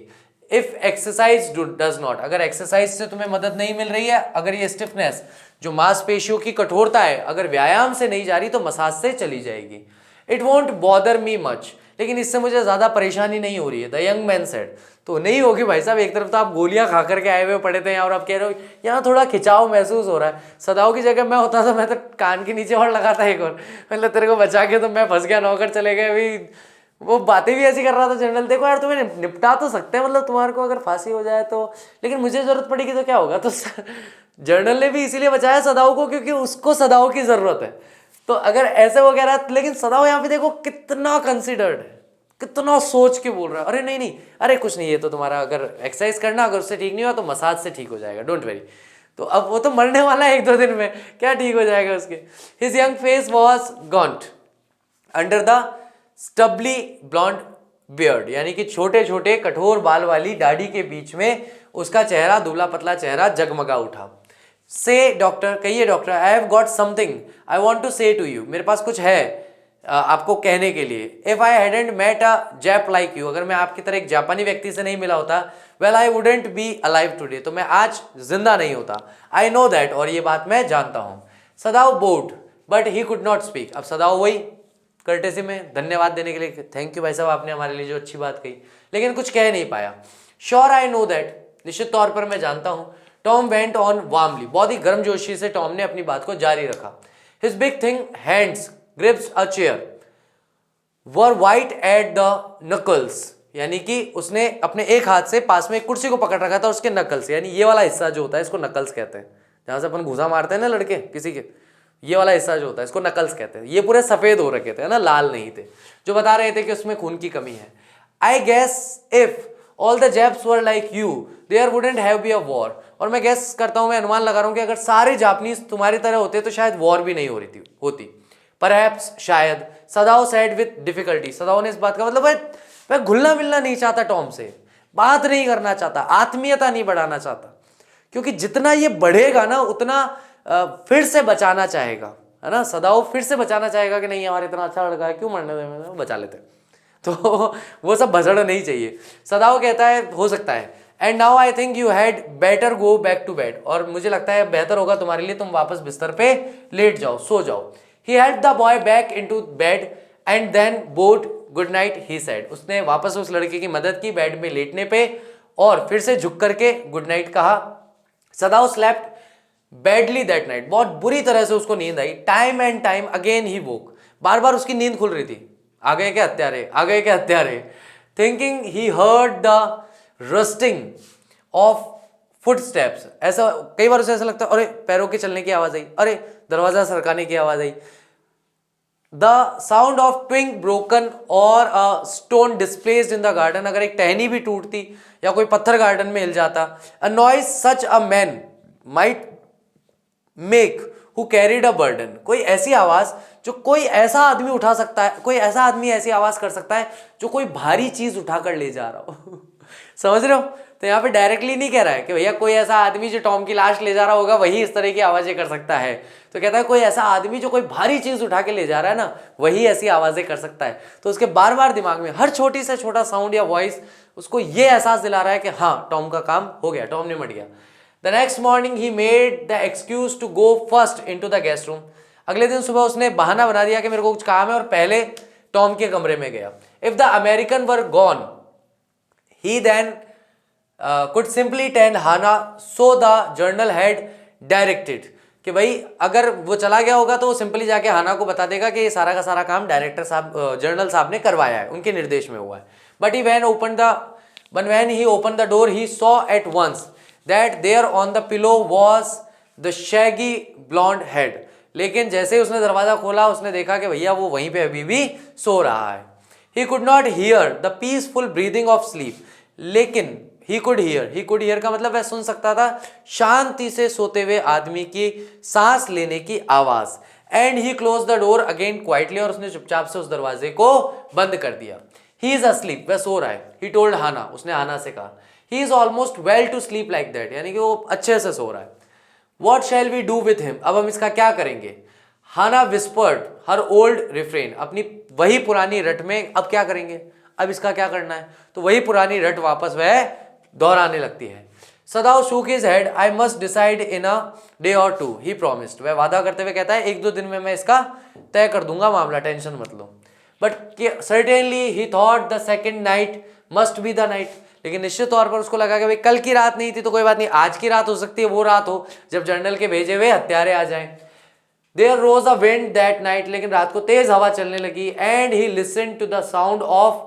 इफ एक्सरसाइज डज नॉट, अगर एक्सरसाइज से तुम्हें मदद नहीं मिल रही है, अगर ये स्टिफनेस जो मांसपेशियों की कठोरता है अगर व्यायाम से नहीं जा रही तो मसाज से चली जाएगी। It won't bother me much, लेकिन इससे मुझे ज़्यादा परेशानी नहीं हो रही है। The young man said. तो नहीं होगी भाई साहब, एक तरफ तो आप गोलियां खा करके आए हुए पड़े थे और आप कह रहे हो यहाँ थोड़ा खिंचाव महसूस हो रहा है। सदाओं की जगह मैं होता तो मैं तो कान के नीचे और लगाता एक और, मतलब तेरे को बचा के तो मैं फंस गया, नौकर चले गए। अभी वो बातें भी ऐसी कर रहा था जनरल, देखो यार तुम्हें निपटा तो सकते हैं, मतलब तुम्हारे को अगर फांसी हो जाए तो, लेकिन मुझे जरूरत पड़ेगी तो क्या होगा। तो जनरल ने भी इसीलिए बचाया सदाओं को क्योंकि उसको सदाओं की जरूरत है। तो अगर ऐसे वगैरह, लेकिन सदाओं यहाँ पे देखो कितना कंसिडर्ड है, कितना सोच के बोल रहा है। अरे नहीं नहीं, अरे कुछ नहीं, ये तो तुम्हारा अगर एक्सरसाइज करना, अगर उससे ठीक नहीं हुआ तो मसाज से ठीक हो जाएगा, डोंट वेरी। तो अब वो तो मरने वाला है 1-2 दिन में, क्या ठीक हो जाएगा उसके। His young face was gaunt under the stubbly blond beard, यानी कि छोटे छोटे कठोर बाल वाली दाढ़ी के बीच में उसका चेहरा, दुबला पतला चेहरा जगमगा उठा। से डॉक्टर, कहिए doctor, I have got something I want to say to you, मेरे पास कुछ है आपको कहने के लिए। If I hadn't met a Jap like you, अगर मैं आपकी तरह एक जापानी व्यक्ति से नहीं मिला होता, well I wouldn't be alive today, तो मैं आज जिंदा नहीं होता। आई नो दैट, और ये बात मैं जानता हूँ। Sadao bowed but he could not speak, अब सदाओ वही कर्टेसी में धन्यवाद देने के लिए, थैंक यू भाई साहब आपने हमारे लिए जो अच्छी बात कही, लेकिन कुछ कह नहीं पाया। श्योर आई नो दैट, निश्चित तौर पर मैं जानता हूँ। टॉम वेंट ऑन वार्मली, बहुत ही गर्मजोशी से टॉम ने अपनी बात को जारी रखा। His big thin hands grips a chair were white at the knuckles, यानी कि उसने अपने एक हाथ से पास में एक कुर्सी को पकड़ रखा था, उसके नकल्स, यानी ये वाला हिस्सा जो होता है इसको नकल्स कहते हैं, जहां से अपन घूसा मारते हैं ना लड़के किसी के, ये वाला हिस्सा जो होता है इसको नकल्स कहते हैं। ये पूरे सफेद हो रखे थे ना, लाल नहीं थे, जो बता रहे थे कि उसमें खून की कमी है। I guess if all the Japs were like you there wouldn't have be a war, और मैं गेस करता हूं, मैं अनुमान लगा रहा हूं कि अगर सारे जापानीज तुम्हारी तरह होते तो शायद वॉर भी नहीं हो रही होती। परहैप्स, शायद। सदाओ सेड विद डिफिकल्टी, सदाओ ने इस बात का मतलब मैं घुलना मिलना नहीं चाहता टॉम से, बात नहीं करना चाहता, आत्मीयता नहीं बढ़ाना चाहता, क्योंकि जितना ये बढ़ेगा ना उतना फिर से बचाना चाहेगा, है ना। सदाओ फिर से बचाना चाहेगा कि नहीं हमारा इतना अच्छा लड़का है, क्यों मरने दें, बचा लेते। तो वो सब भसड़ नहीं चाहिए। सदाओ कहता है हो सकता है, and now I think you had better go back to bed, और मुझे लगता है बेहतर होगा तुम्हारे लिए तुम वापस बिस्तर पे लेट जाओ, सो जाओ। He helped the boy back into bed and then bowed good night he said, उसने वापस उस लड़के की मदद की बेड में लेटने पे और फिर से झुक करके गुड नाइट कहा। Sadao slept badly that night, बहुत बुरी तरह से उसको नींद आई। Time and time again he woke, बार बार उसकी नींद खुल रही थी, आ गए क्या हत्यारे, आ गए क्या हत्यारे। Thinking he heard the rusting of footsteps, ऐसा कई बार उसे ऐसा लगता है अरे पैरों के चलने की आवाज आई, अरे दरवाजा सरकाने की आवाज आई। द साउंड ऑफ ट्विंग ब्रोकन और a stone displaced in the garden, अगर एक टहनी भी टूटती या कोई पत्थर गार्डन में हिल जाता। A noise such a man might make who carried a burden, कोई ऐसी आवाज जो कोई ऐसा आदमी उठा सकता है, कोई ऐसा आदमी ऐसी आवाज कर सकता है जो कोई भारी चीज उठाकर ले जा रहा हो। समझ रहे हो। तो यहाँ पे डायरेक्टली नहीं कह रहा है कि भैया कोई ऐसा आदमी जो टॉम की लाश ले जा रहा होगा वही इस तरह की आवाजें कर सकता है, तो कहता है कोई ऐसा आदमी जो कोई भारी चीज उठा के ले जा रहा है ना, वही ऐसी आवाजें कर सकता है। तो उसके बार बार दिमाग में हर छोटी से छोटा साउंड या वॉइस उसको ये एहसास दिला रहा है कि हाँ टॉम का काम हो गया, टॉम निमट गया। The next morning he made the excuse to go first into the guest room, अगले दिन सुबह उसने बहाना बना दिया कि मेरे को कुछ काम है और पहले टॉम के कमरे में गया। If the American were gone he then could simply tell Hannah, so the journal had directed, कि भाई अगर वो चला गया होगा तो वो सिंपली जाके हाना को बता देगा कि ये सारा का सारा काम डायरेक्टर साहब, जर्नल साहब ने करवाया है, उनके निर्देश में हुआ है। But he when he opened the door he saw at once that there on the pillow was the shaggy blonde head, लेकिन जैसे ही उसने दरवाजा खोला उसने देखा कि भैया वो वहीं पे अभी भी सो रहा है। He could not hear the peaceful breathing of sleep, लेकिन he could hear का मतलब वह सुन सकता था शांति से सोते हुए आदमी की सांस लेने की आवाज। And he close the door again quietly, और उसने चुपचाप से उस दरवाजे को बंद कर दिया। ही इज अस्लीप, वह सो रहा है। ही टोल्ड हाना, उसने हाना से कहा। He is almost well to sleep like that, यानी कि वो अच्छे से सो रहा है। What shall we do with him, अब हम इसका क्या करेंगे। Hana whispered her old refrain, अपनी वही पुरानी रट में अब क्या करेंगे, अब इसका क्या करना है। तो वही पुरानी रट वापस वह दोहराने लगती है। Sadao shook his head, I must decide in a day or two, he promised, वह वादा करते हुए कहता है 1-2 दिन में मैं इसका तय कर दूंगा मामला, टेंशन मत लो। But certainly he thought the second night must be the night, लेकिन निश्चित तौर पर उसको लगा कि भाई कल की रात नहीं थी तो कोई बात नहीं, आज की रात हो सकती है, वो रात हो जब जनरल के भेजे हुए हत्यारे आ जाएं। There rose a wind that night, लेकिन रात को तेज हवा चलने लगी। And he listened to the sound of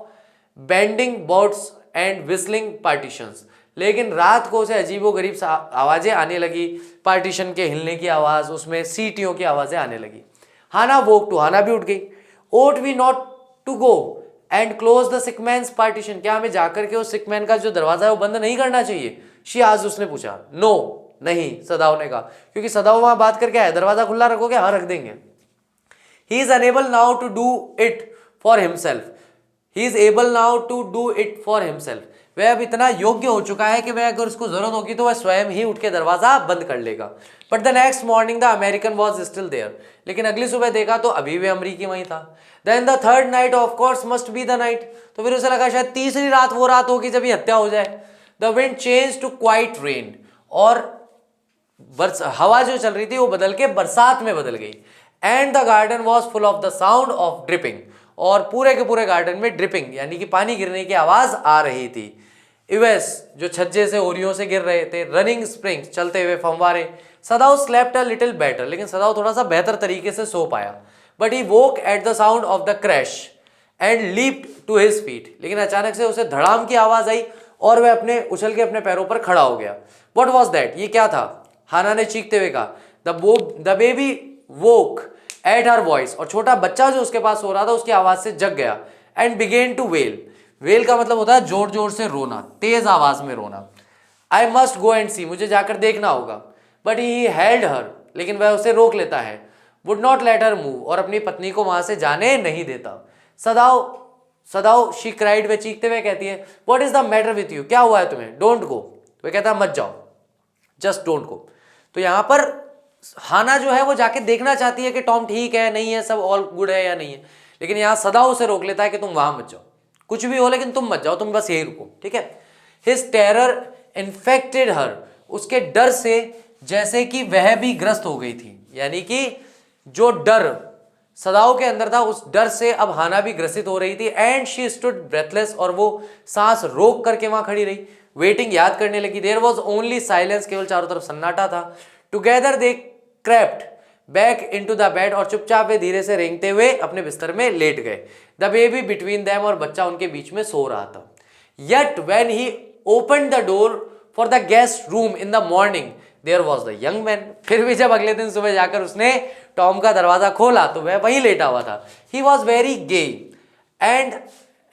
bending boards and whistling partitions, लेकिन रात को उसे अजीबोगरीब आवाजें आने लगी, पार्टीशन के हिलने की आवाज, उसमें सीटियों की आवाजें आने लगी। हाना woke to, हाना भी उठ गई। Ought we not to go and close the sick man's partition, क्या हमें जाकर के उस सिक मैन का जो दरवाजा है वो बंद नहीं करना चाहिए? She asked, उसने पूछा। No, नहीं, सदाव ने कहा, क्योंकि सदाव वहां बात करके आया, दरवाजा खुला रखोगे? हाँ रख देंगे। He is unable now to do it for himself. He is able now to do it for himself. वह अब इतना योग्य हो चुका है कि वह अगर उसको जरूरत होगी तो वह स्वयं ही उठ के दरवाजा बंद कर लेगा। But the next morning the American was still there, लेकिन अगली सुबह देखा तो अभी भी अमरीकी वहीं था। Then the third night of course must be the night, तो फिर उसे लगा शायद तीसरी रात वो रात होगी जब ये हत्या हो जाए। The wind change to quiet rain, और हवा जो चल रही थी वो बदल के बरसात में बदल गई। And the garden was full of the sound of dripping, और पूरे के पूरे गार्डन में ड्रिपिंग यानी कि पानी गिरने की आवाज आ रही थी। इवेस जो छज्जे से ओरियों से गिर रहे थे, रनिंग स्प्रिंग्स चलते हुए फंवारे। Sadao slept a little better, लेकिन सदाव थोड़ा सा बेहतर तरीके से सो पाया। But he woke at the sound of the crash and leaped to his feet, लेकिन अचानक से उसे धड़ाम की आवाज आई और वह अपने उछल के अपने पैरों पर खड़ा हो गया। व्हाट वाज दैट, ये क्या था? हाना ने चीखते हुए कहा। The baby woke at her voice, और छोटा बच्चा जो उसके पास सो रहा था उसकी आवाज से जग गया। And began to well, well का मतलब होता है जोर जोर से रोना, तेज आवाज में रोना। आई मस्ट गो एंड सी, मुझे जाकर देखना होगा। बट ही हेल्ड हर, लेकिन वह उसे रोक लेता है। Would not let her move, और अपनी पत्नी को वहां से जाने नहीं देता। सदाओ शी क्राइड, वे चीखते हुए कहती है, what is the matter with you, क्या हुआ है तुम्हें? डोंट गो, वह कहता है मत जाओ, जस्ट डोंट गो। तो यहां पर हाना जो है वो जाके देखना चाहती है कि टॉम ठीक है नहीं है, सब ऑल गुड है या नहीं है, लेकिन यहां सदाओ उसे रोक लेता है कि तुम वहां मत जाओ, कुछ भी हो लेकिन तुम मत जाओ, तुम बस यही रुको, ठीक है। हिज टेरर इन्फेक्टेड हर, उसके डर से जैसे कि वह भी ग्रस्त हो गई थी, यानी कि जो डर सदाओ के अंदर था उस डर से अब हाना भी ग्रसित हो रही थी। एंड शी स्टूड ब्रेथलेस, और वो सांस रोक करके वहां खड़ी रही, वेटिंग, याद करने लगी। देयर वॉज ओनली साइलेंस, केवल चारों तरफ सन्नाटा था। Together they crept back into the bed, और चुपचाप वे धीरे से रेंगते हुए अपने बिस्तर में लेट गए। द बेबी बिटवीन देम, और बच्चा उनके बीच में सो रहा था। Yet when he opened the door for the guest room in the morning there was the young man, फिर भी जब अगले दिन सुबह जाकर उसने टॉम का दरवाजा खोला तो वह वहीं लेटा हुआ था। He was very gay and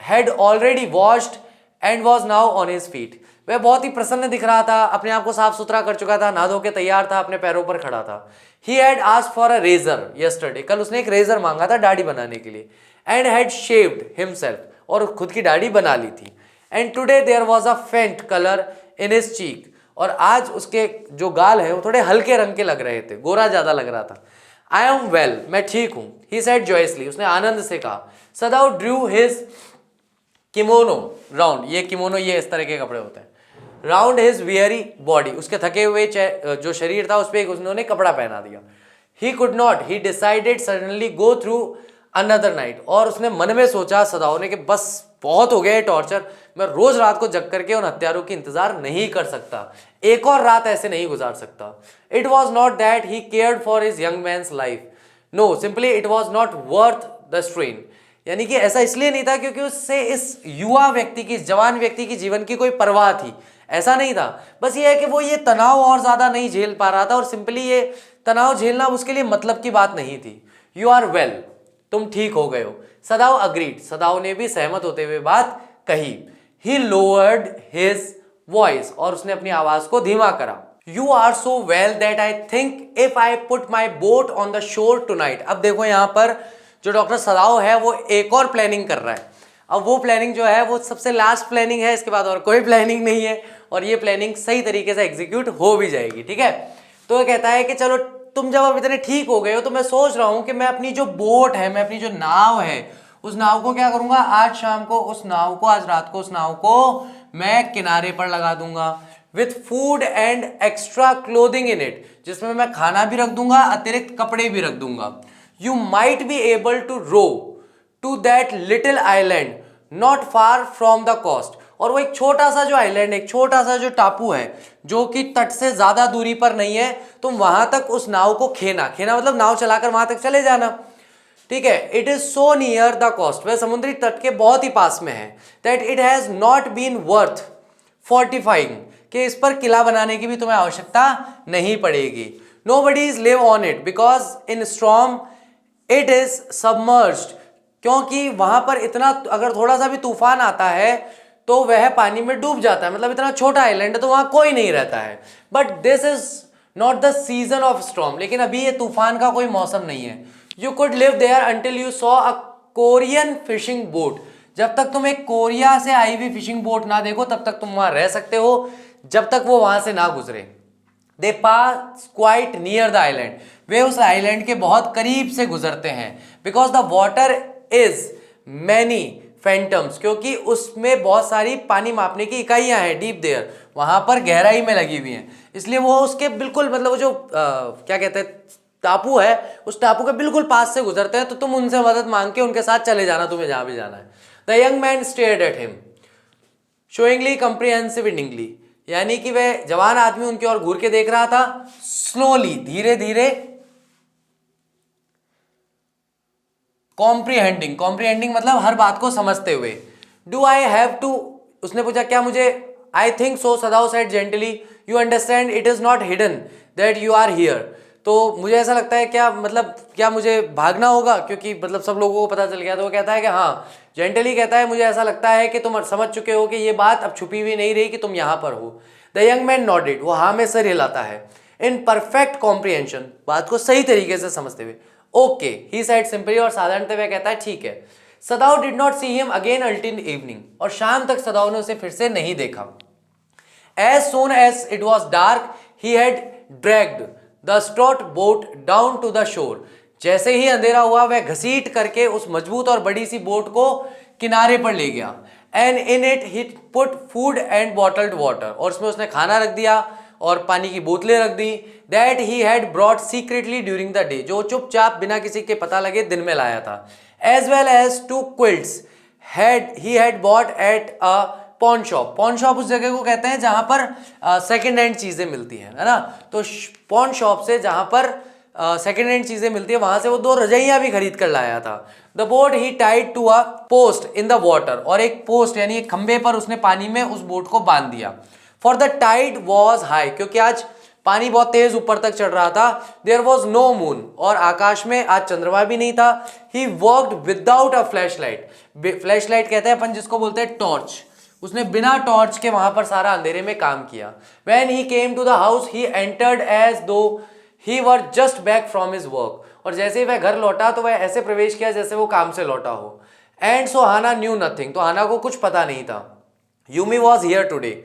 had already washed and was now on his feet, वह बहुत ही प्रसन्न दिख रहा था, अपने आप को साफ सुथरा कर चुका था, नहा धो के तैयार था, अपने पैरों पर खड़ा था। He had asked for a razor yesterday, कल उसने एक रेजर मांगा था दाढ़ी बनाने के लिए। एंड हैड शेव्ड हिमसेल्फ, और खुद की दाढ़ी बना ली थी। And today there was a faint colour in his cheek, और आज उसके जो गाल है वो थोड़े हल्के रंग के लग रहे थे, गोरा ज्यादा लग रहा था। आई एम वेल, मैं ठीक हूं, ही सेड जॉयसली, उसने आनंद से कहा। सदाओ ड्रू हिज किमोनो राउंड, ये किमोनो ये इस तरह के कपड़े होते हैं, राउंड हिज वियरी बॉडी, उसके थके हुए जो शरीर था उस पर उन्होंने कपड़ा पहना दिया। ही could not, he decided suddenly go through another night, और उसने मन में सोचा सदाओ ने कि बस बहुत हो गया है टॉर्चर, मैं रोज रात को जग करके उन हत्यारों की इंतजार नहीं कर सकता, एक और रात ऐसे नहीं गुजार सकता। It was not that he cared for his young man's life, no simply it was not worth the strain, यानी कि ऐसा इसलिए नहीं था क्योंकि उससे इस युवा व्यक्ति की, इस जवान व्यक्ति की जीवन की कोई परवाह थी, ऐसा नहीं था। बस ये है कि वो ये तनाव और ज्यादा नहीं झेल पा रहा था, और सिंपली ये तनाव झेलना उसके लिए मतलब की बात नहीं थी। यू आर वेल, तुम ठीक हो गए हो। सदाओ अग्रीड, सदाओ ने भी सहमत होते हुए बात कही। ही लोअर्ड हिज वॉइस, और उसने अपनी आवाज को धीमा करा। You are so well that I think if I put my boat on the shore tonight. अब देखो यहाँ पर जो डॉक्टर सदाओ है वो एक और प्लानिंग कर रहा है। अब वो प्लानिंग जो है वो सबसे लास्ट प्लानिंग है, इसके बाद और कोई प्लानिंग नहीं है, और ये प्लानिंग सही तरीके से एग्जीक्यूट हो भी जाएगी, ठीक है। तो वो कहता है कि चलो तुम जब अब इतने ठीक हो गए हो तो मैं सोच रहा हूं कि मैं अपनी जो बोट है, मैं अपनी जो नाव है, उस नाव को क्या करूंगा, आज शाम को उस नाव को, आज रात को उस नाव को मैं किनारे पर लगा दूंगा, with food and extra clothing in it, जिसमें मैं खाना भी रख दूंगा, अतिरिक्त कपड़े भी रख दूंगा। You might be able to row to that little island not far from the coast. और वो एक छोटा सा जो आइलैंड, एक छोटा सा जो टापू है जो कि तट से ज्यादा दूरी पर नहीं है, तुम वहां तक उस नाव को खेना मतलब नाव चलाकर वहां तक चले जाना, ठीक है। It is so near the coast, वह समुद्री तट के बहुत ही पास में है, that it has not been worth fortifying, कि इस पर किला बनाने की भी तुम्हें आवश्यकता नहीं पड़ेगी। Nobody's live on it because in storm it is submerged, क्योंकि वहां पर इतना, अगर थोड़ा सा भी तूफान आता है तो वह पानी में डूब जाता है, मतलब इतना छोटा आइलैंड है तो वहां कोई नहीं रहता है। But this is not the season of storm, लेकिन अभी ये तूफान का कोई मौसम नहीं है। You could live there until you saw a Korean fishing boat, जब तक तुम एक कोरिया से आई हुई फिशिंग बोट ना देखो तब तक तुम वहां रह सकते हो, जब तक वो वहां से ना गुजरे। दे पास क्वाइट नियर द आइलैंड, वे उस आइलैंड के बहुत करीब से गुजरते हैं। Because the water is many phantoms, क्योंकि उसमें बहुत सारी पानी मापने की इकाइयां हैं, डीप देयर, वहां पर गहराई में लगी हुई हैं, इसलिए वो उसके बिल्कुल मतलब वो जो क्या कहते हैं टापू है, उस टापू के बिल्कुल पास से गुजरते हैं। तो तुम उनसे मदद मांग के उनके साथ चले जाना, तुम्हें जहां भी जाना है। The young man stared at him showingly comprehensive endingly, यानी कि वह जवान आदमी उनकी ओर घूर के देख रहा था, स्लोली, धीरे धीरे, कॉम्प्रीहेंडिंग मतलब हर बात को समझते हुए। डू आई हैव टू, उसने पूछा क्या मुझे, I think so, Sadao said gently, you understand it is not hidden that you are here, तो मुझे ऐसा लगता है क्या, मतलब क्या मुझे भागना होगा, क्योंकि मतलब सब लोगों को पता चल गया। तो वो कहता है कि हाँ, जेंटली कहता है मुझे ऐसा लगता है कि तुम समझ चुके हो कि ये बात अब छुपी हुई नहीं रही कि तुम यहां पर हो। द यंग मैन नॉडेड, वो हाँ में सर हिलाता है, इन परफेक्ट कॉम्प्रीहेंशन, बात को सही तरीके से समझते हुए। ओके ही सेड सिंपली, और साधारणतः वह कहता है ठीक है। Sadao did not see him again until evening, और शाम तक सदाओ ने उसे फिर से नहीं देखा। As soon as it was dark he had dragged the stout boat down to the shore, जैसे ही अंधेरा हुआ वह घसीट करके उस मजबूत और बड़ी सी बोट को किनारे पर ले गया। And in it he put food and bottled water, और उसमें उसने खाना रख दिया और पानी की बोतलें रख दी। That he had brought secretly during the day, जो चुपचाप बिना किसी के पता लगे दिन में लाया था। As well as 2 quilts he had bought at a pawn shop, pawn shop उस जगह को कहते हैं जहां पर सेकेंड हैंड चीजें मिलती हैं, है ना। तो पॉन शॉप से जहां पर सेकेंड हैंड चीजें मिलती है वहां से वो 2 रजाइयां भी खरीद कर लाया था। The boat he tied to a post in the water, और एक पोस्ट यानी एक खंबे पर उसने पानी में उस बोट को बांध दिया। For the tide was high, क्योंकि आज पानी बहुत तेज ऊपर तक चढ़ रहा था। देयर वॉज नो मून, और आकाश में आज चंद्रमा भी नहीं था। He worked without a flash light, flash light कहते हैं अपन जिसको बोलते हैं टॉर्च, उसने बिना टॉर्च के वहां पर सारा अंधेरे में काम किया। When he came to the house, he entered as though he were just back from his work, और जैसे ही वह घर लौटा तो वह ऐसे प्रवेश किया जैसे वो काम से लौटा हो। And so Hannah knew nothing, तो हाना को कुछ पता नहीं था। यूमी was here today,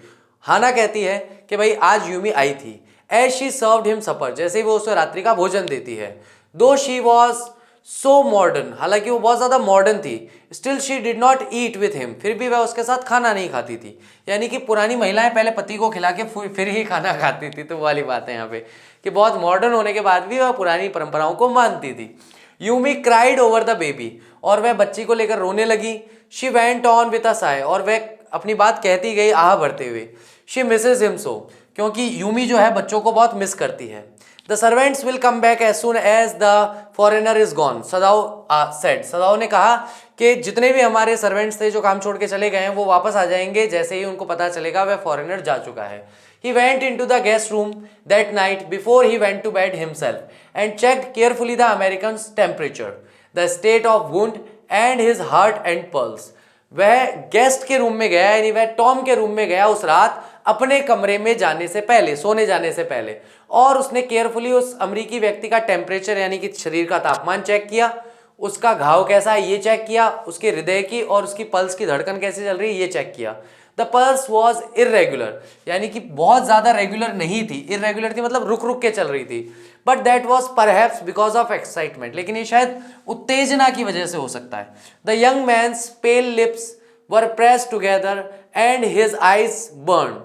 हाना कहती है कि भाई आज यूमी आई थी। As she served him supper, जैसे ही वो उसे रात्रि का भोजन देती है। Though she was so modern, हालांकि वो बहुत ज्यादा मॉडर्न थी। Still she did not eat with him, फिर भी वह उसके साथ खाना नहीं खाती थी। यानी कि पुरानी महिलाएं पहले पति को खिला के फिर ही खाना खाती थी, तो वो वाली बात है यहाँ पे कि बहुत मॉडर्न होने के बाद भी वह पुरानी परंपराओं को मानती थी। Yumi cried over the baby, और वह बच्ची को लेकर रोने लगी। She went on with a Sai, और वह अपनी बात कहती गई आह भरते हुए। शी मिसेस हिम सो, क्योंकि यूमी जो है बच्चों को बहुत मिस करती है। The servants will come back as soon as the foreigner is gone, Sadao said, Sadao ने कहा कि जितने भी हमारे सर्वेंट्स थे जो काम छोड़ के चले गए हैं वो वापस आ जाएंगे जैसे ही उनको पता चलेगा वह फॉरेनर जा चुका है। He went into the guest room that night before he went to bed himself and checked carefully the American's temperature, the state of wound and his heart and pulse. वह गेस्ट के room में गया, यानी वह Tom के room में गया उस रात अपने कमरे में जाने से पहले, सोने जाने से पहले, और उसने केयरफुली उस अमेरिकी व्यक्ति का टेम्परेचर यानी कि शरीर का तापमान चेक किया, उसका घाव कैसा है ये चेक किया, उसके हृदय की और उसकी पल्स की धड़कन कैसे चल रही है ये चेक किया। द पल्स वॉज इरेगुलर, यानी कि बहुत ज्यादा रेगुलर नहीं थी, इरेगुलर थी मतलब रुक रुक के चल रही थी। But that was perhaps because of excitement, लेकिन ये शायद उत्तेजना की वजह से हो सकता है। The young man's pale lips were pressed together and his eyes burn,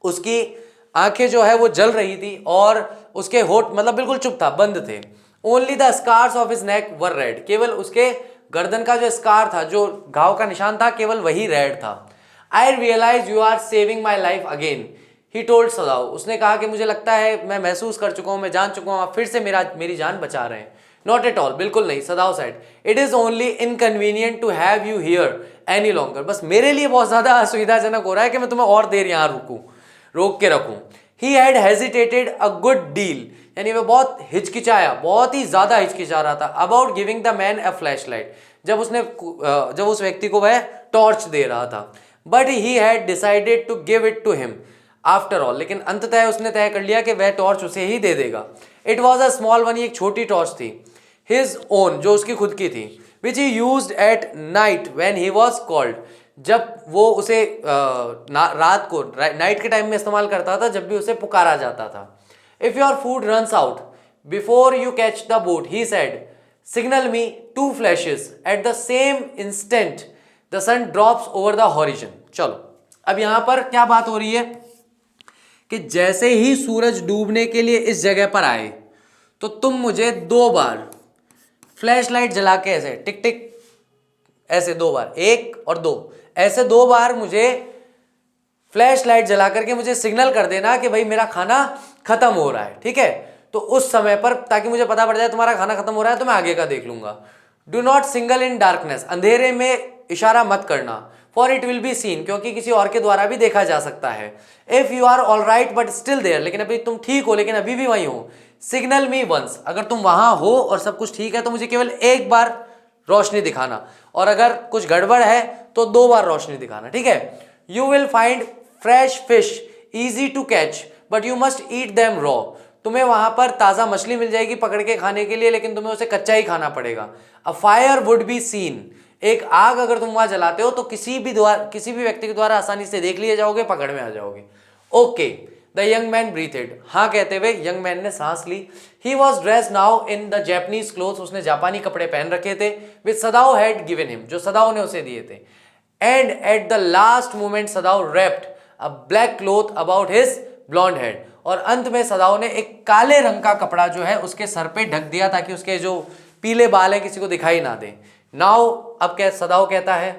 उसकी आंखें जो है वो जल रही थी और उसके होठ मतलब बिल्कुल चुप था, बंद थे। Only the scars of his neck were red, केवल उसके गर्दन का जो स्कार था, जो घाव का निशान था, केवल वही रेड था। I realize you are saving my life again, he told Sadao. उसने कहा कि मुझे लगता है, मैं महसूस कर चुका हूं, मैं जान चुका हूं, आप फिर से मेरी जान बचा रहे हैं। नॉट एट ऑल, बिल्कुल नहीं, Sadao said, it is only inconvenient to have you here any longer. बस मेरे लिए बहुत ज्यादा असुविधाजनक हो रहा है कि मैं तुम्हें और देर यहां रोक के रखूं। He had hesitated a good deal, यानी वह बहुत हिचकिचाया, बहुत ही ज्यादा हिचकिचा रहा था, about giving the man a flashlight, जब उस व्यक्ति को वह टॉर्च दे रहा था। But he had decided to give it to him after all, लेकिन अंततः उसने तय कर लिया कि वह टॉर्च उसे ही दे देगा। It was a small one, एक छोटी टॉर्च थी, हिज ओन, जो उसकी खुद की थी, which he used at night when he was called, जब वो उसे रात को, नाइट के टाइम में इस्तेमाल करता था, जब भी उसे पुकारा जाता था। If your food runs out before you catch the boat, he said, signal me 2 flashes at the same instant the sun drops over the horizon. चलो, अब यहां पर क्या बात हो रही है कि जैसे ही सूरज डूबने के लिए इस जगह पर आए, तो तुम मुझे 2 बार फ्लैश लाइट जला के, ऐसे टिक टिक, ऐसे 2 बार, 1 और 2, ऐसे 2 बार मुझे फ्लैश लाइट जला करके मुझे सिग्नल कर देना कि भाई मेरा खाना खत्म हो रहा है, ठीक है। तो उस समय पर, ताकि मुझे पता पड़ जाए तुम्हारा खाना खत्म हो रहा है, तो मैं आगे का देख लूंगा। Do not single in darkness, अंधेरे में इशारा मत करना, for it will be seen, क्योंकि किसी और के द्वारा भी देखा जा सकता है। If you are all right but still there, लेकिन अभी तुम ठीक हो लेकिन अभी भी वहीं हो। सिग्नल मी वंस, अगर तुम वहां हो और सब कुछ ठीक है तो मुझे केवल 1 बार रोशनी दिखाना, और अगर कुछ गड़बड़ है तो 2 बार रोशनी दिखाना, ठीक है। You will find fresh fish easy to catch but you must eat them raw, तुम्हें वहां पर ताजा मछली मिल जाएगी पकड़ के खाने के लिए, लेकिन तुम्हें उसे कच्चा ही खाना पड़ेगा। A fire would be seen, एक आग अगर तुम वहां जलाते हो तो किसी भी व्यक्ति के द्वारा आसानी से देख लिए जाओगे, पकड़ में आ जाओगे। Okay, the young man breathed, हाँ कहते हुए यंग मैन ने सांस ली। He was dressed now in the Japanese clothes, उसने जापानी कपड़े पहन रखे थे, which Sadao had given him, जो सदाओ ने उसे दिए थे। And at the last moment Sadao wrapped a black cloth about his blond head, और अंत में सदाओ ने एक काले रंग का कपड़ा जो है उसके सर पे ढक दिया, ताकि उसके जो पीले बाल है किसी को दिखाई ना दे। नाउ, अब क्या सदाओ कहता है,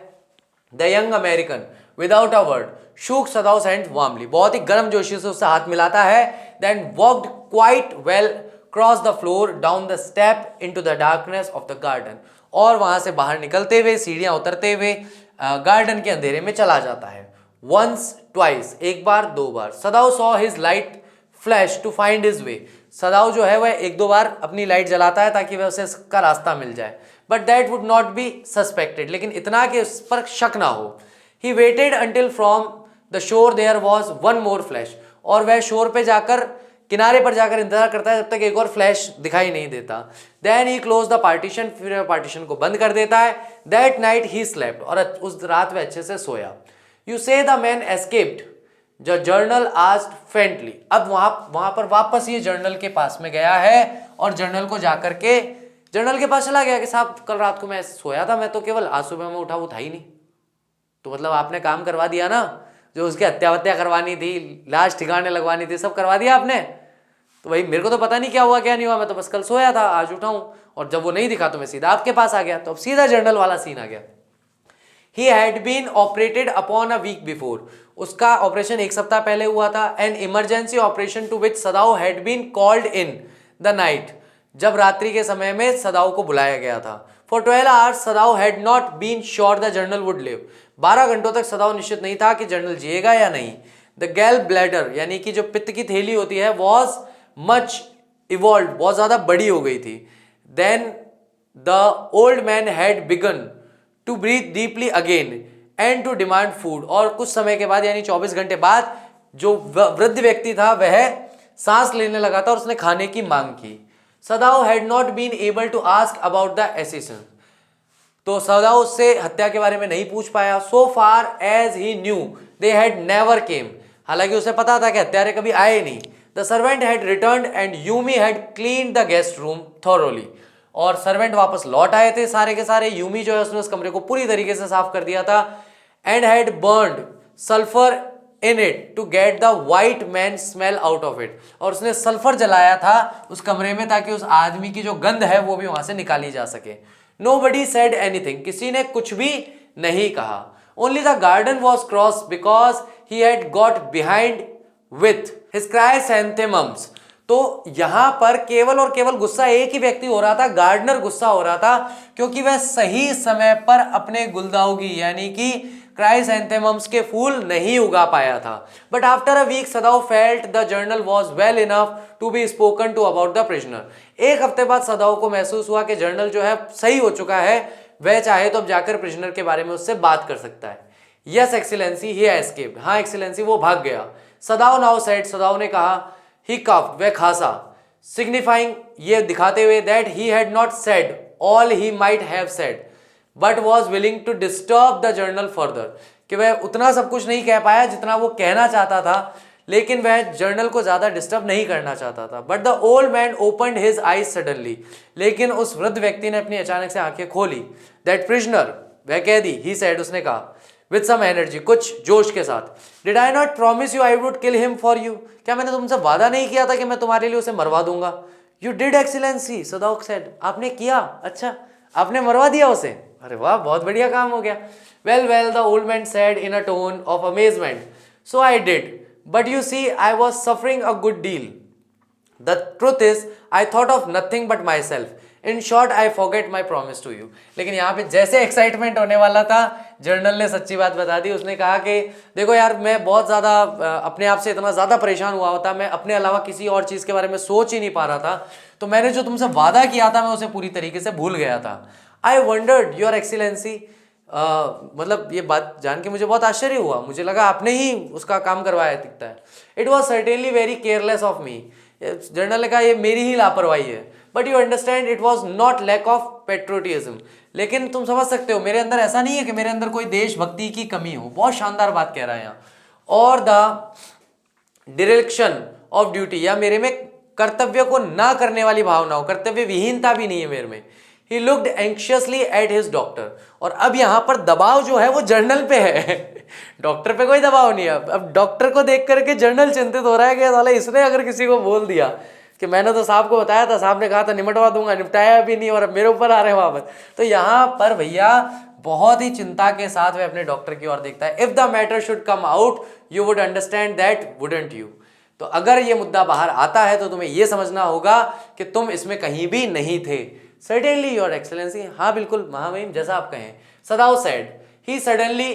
the young American without a word shook Sadao's hand warmly, बहुत ही गर्मजोशी से उससे हाथ मिलाता है। Then walked quite well cross the floor down the step into the darkness of the garden, और वहां से बाहर निकलते हुए, सीढ़ियां उतरते हुए गार्डन के अंधेरे में चला जाता है। वंस ट्वाइस, 1 बार 2 बार, Sadao saw his light flash to find his way, Sadao जो है वह 1-2 बार अपनी लाइट जलाता है ताकि वह उसे उसका रास्ता मिल जाए। But that would not be suspected, लेकिन इतना कि उस पर शक ना हो। He waited until from the shore there was 1 more flash, और वह शोर पे जाकर, किनारे पर जाकर इंतजार करता है जब तक एक और फ्लैश दिखाई नहीं देता। Then he close the partition, फिर पार्टीशन को बंद कर देता है। दैट नाइट ही स्लेप्ट, और उस रात वह अच्छे से सोया। यू से the man escaped, the journal asked faintly, अब वहां पर वापस ये जर्नल के पास में गया है, और जर्नल को जाकर के जर्नल के पास चला गया कि साहब कल रात को मैं सोया था, मैं तो केवल आज सुबह में उठा, वो था ही नहीं। तो मतलब आपने काम करवा दिया ना, जो उसकी हत्या करवानी थी, लाश ठिकाने लगवानी थी, सब करवा दिया आपने। तो भाई मेरे को तो पता नहीं क्या हुआ क्या नहीं हुआ, मैं तो बस कल सोया था, आज उठा हूं, और जब वो नहीं दिखा तो मैं सीधा आपके पास आ गया। तो अब सीधा जर्नल वाला सीन आ गया। He had been operated upon a week before, उसका ऑपरेशन 1 सप्ताह पहले हुआ था। An emergency operation to which Sadao had been called in the night, जब रात्रि के समय में सदाओ को बुलाया गया था। For 12 hours Sadao had not been sure the journal would live, 12 घंटों तक सदाओ निश्चित नहीं था कि जर्नल जिएगा या नहीं। The gall bladder, यानी कि जो पित्त की थैली होती है, was much evolved, बहुत ज्यादा बड़ी हो गई थी। Then the old man had begun to breathe deeply again and to demand food, और कुछ समय के बाद यानी 24 घंटे बाद जो वृद्ध व्यक्ति था वह सांस लेने लगा था और उसने खाने की मांग की। सदाओ had not been able to ask about the assassin, तो सदाओ उससे हत्या के बारे में नहीं पूछ पाया। So far as he knew they had never came, हालांकि उसे पता था कि हत्यारे कभी आए नहीं। The servant had returned and Yumi had cleaned the guest room thoroughly, और सर्वेंट वापस लौट आए थे सारे के सारे। यूमी जो है उसने उस कमरे को पूरी तरीके से साफ कर दिया था। And had burned sulphur in it to get the white man smell out of it, और उसने सल्फर जलाया था उस कमरे में ताकि उस आदमी की जो गंध है वो भी वहां से निकाली जा सके। Nobody said anything. किसी ने कुछ भी नहीं कहा. Only the garden was crossed because he had got behind with his chrysanthemums. तो यहां पर केवल और केवल गुस्सा एक ही व्यक्ति हो रहा था, गार्डनर गुस्सा हो रहा था, क्योंकि वह सही समय पर अपने गुलदाउदी यानी कि क्राइसैंथेमम्स के फूल नहीं उगा पाया था. But after a week Sadao felt the general was well enough to be spoken to about the prisoner. एक हफ्ते बाद सदाओ को महसूस हुआ कि जर्नल जो है सही हो चुका है, वह चाहे तो अब जाकर प्रिजनर के बारे में उससे बात कर सकता है. Yes excellency he escaped. हाँ एक्सीलेंसी वो भाग गया. Sadao now said. सदाओ ने कहा. He coughed. वह खांसा. सिग्निफाइंग ये दिखाते हुए that he had not said all he might have said but was willing to disturb the general further. कि वह उतना सब कुछ नहीं कह पाया जितना वो कहना चाहता था, लेकिन वह जर्नल को ज्यादा डिस्टर्ब नहीं करना चाहता था. But the old man opened his eyes suddenly. लेकिन उस वृद्ध व्यक्ति ने अपनी अचानक से आंखें खोली. That prisoner. वह कह दी. ही सेड. उसने कहा विद सम एनर्जी, कुछ जोश के साथ. Did I not promise you I would kill him for you. क्या मैंने तुमसे वादा नहीं किया था कि मैं तुम्हारे लिए उसे मरवा दूंगा. You did excellency. Sadao said. आपने किया. अच्छा आपने मरवा दिया उसे. अरे वाह बहुत बढ़िया काम हो गया. Well well the old man said in a tone of amazement. So I did but you see I was suffering a good deal. The truth is I thought of nothing but my self. In short I forget my promise to you. लेकिन यहाँ पे जैसे excitement होने वाला था, journal ने सच्ची बात बता दी. उसने कहा कि देखो यार मैं बहुत ज़्यादा अपने आप से इतना ज़्यादा परेशान हुआ होता, मैं अपने अलावा किसी और चीज़ के बारे में सोच ही नहीं पा रहा था, तो मैंने जो तुमसे वादा किया था मैं उसे पूरी तरीके से भूल गया था. आई वंडर्ड योर एक्सीलेंसी. मतलब ये बात जान के मुझे बहुत आश्चर्य हुआ. मुझे लगा आपने ही उसका काम करवाया दिखता है. It was certainly very careless of me. General ने कहा ये मेरी ही लापरवाही है. But you understand it was not lack of patriotism. लेकिन तुम समझ सकते हो मेरे अंदर ऐसा नहीं है कि मेरे अंदर कोई देशभक्ति की कमी हो. बहुत शानदार बात कह रहा है यहाँ. और द डिरेक्शन ऑफ ड्यूटी, या मेरे में कर्तव्य को ना करने वाली भावना हो, कर्तव्य विहीनता भी नहीं है मेरे में. He looked anxiously at his doctor. और अब यहाँ पर दबाव जो है वो जर्नल पे है. डॉक्टर पे कोई दबाव नहीं है. अब डॉक्टर को देख करके जर्नल चिंतित हो रहा है कि साले इसने अगर किसी को बोल दिया कि मैंने तो साहब को बताया था, साहब ने कहा था निमटवा दूंगा, निपटाया भी नहीं और अब मेरे ऊपर आ रहे हैं वापस. तो यहाँ पर भैया बहुत ही चिंता के साथ वह अपने डॉक्टर की ओर देखता है. If the matter should come out you would understand that wouldn't you. तो अगर ये मुद्दा बाहर आता है तो तुम्हें ये समझना होगा कि तुम इसमें कहीं भी नहीं थे. Certainly your excellency. हाँ बिल्कुल महामहिम जैसा आप कहें. सदाओ said. He suddenly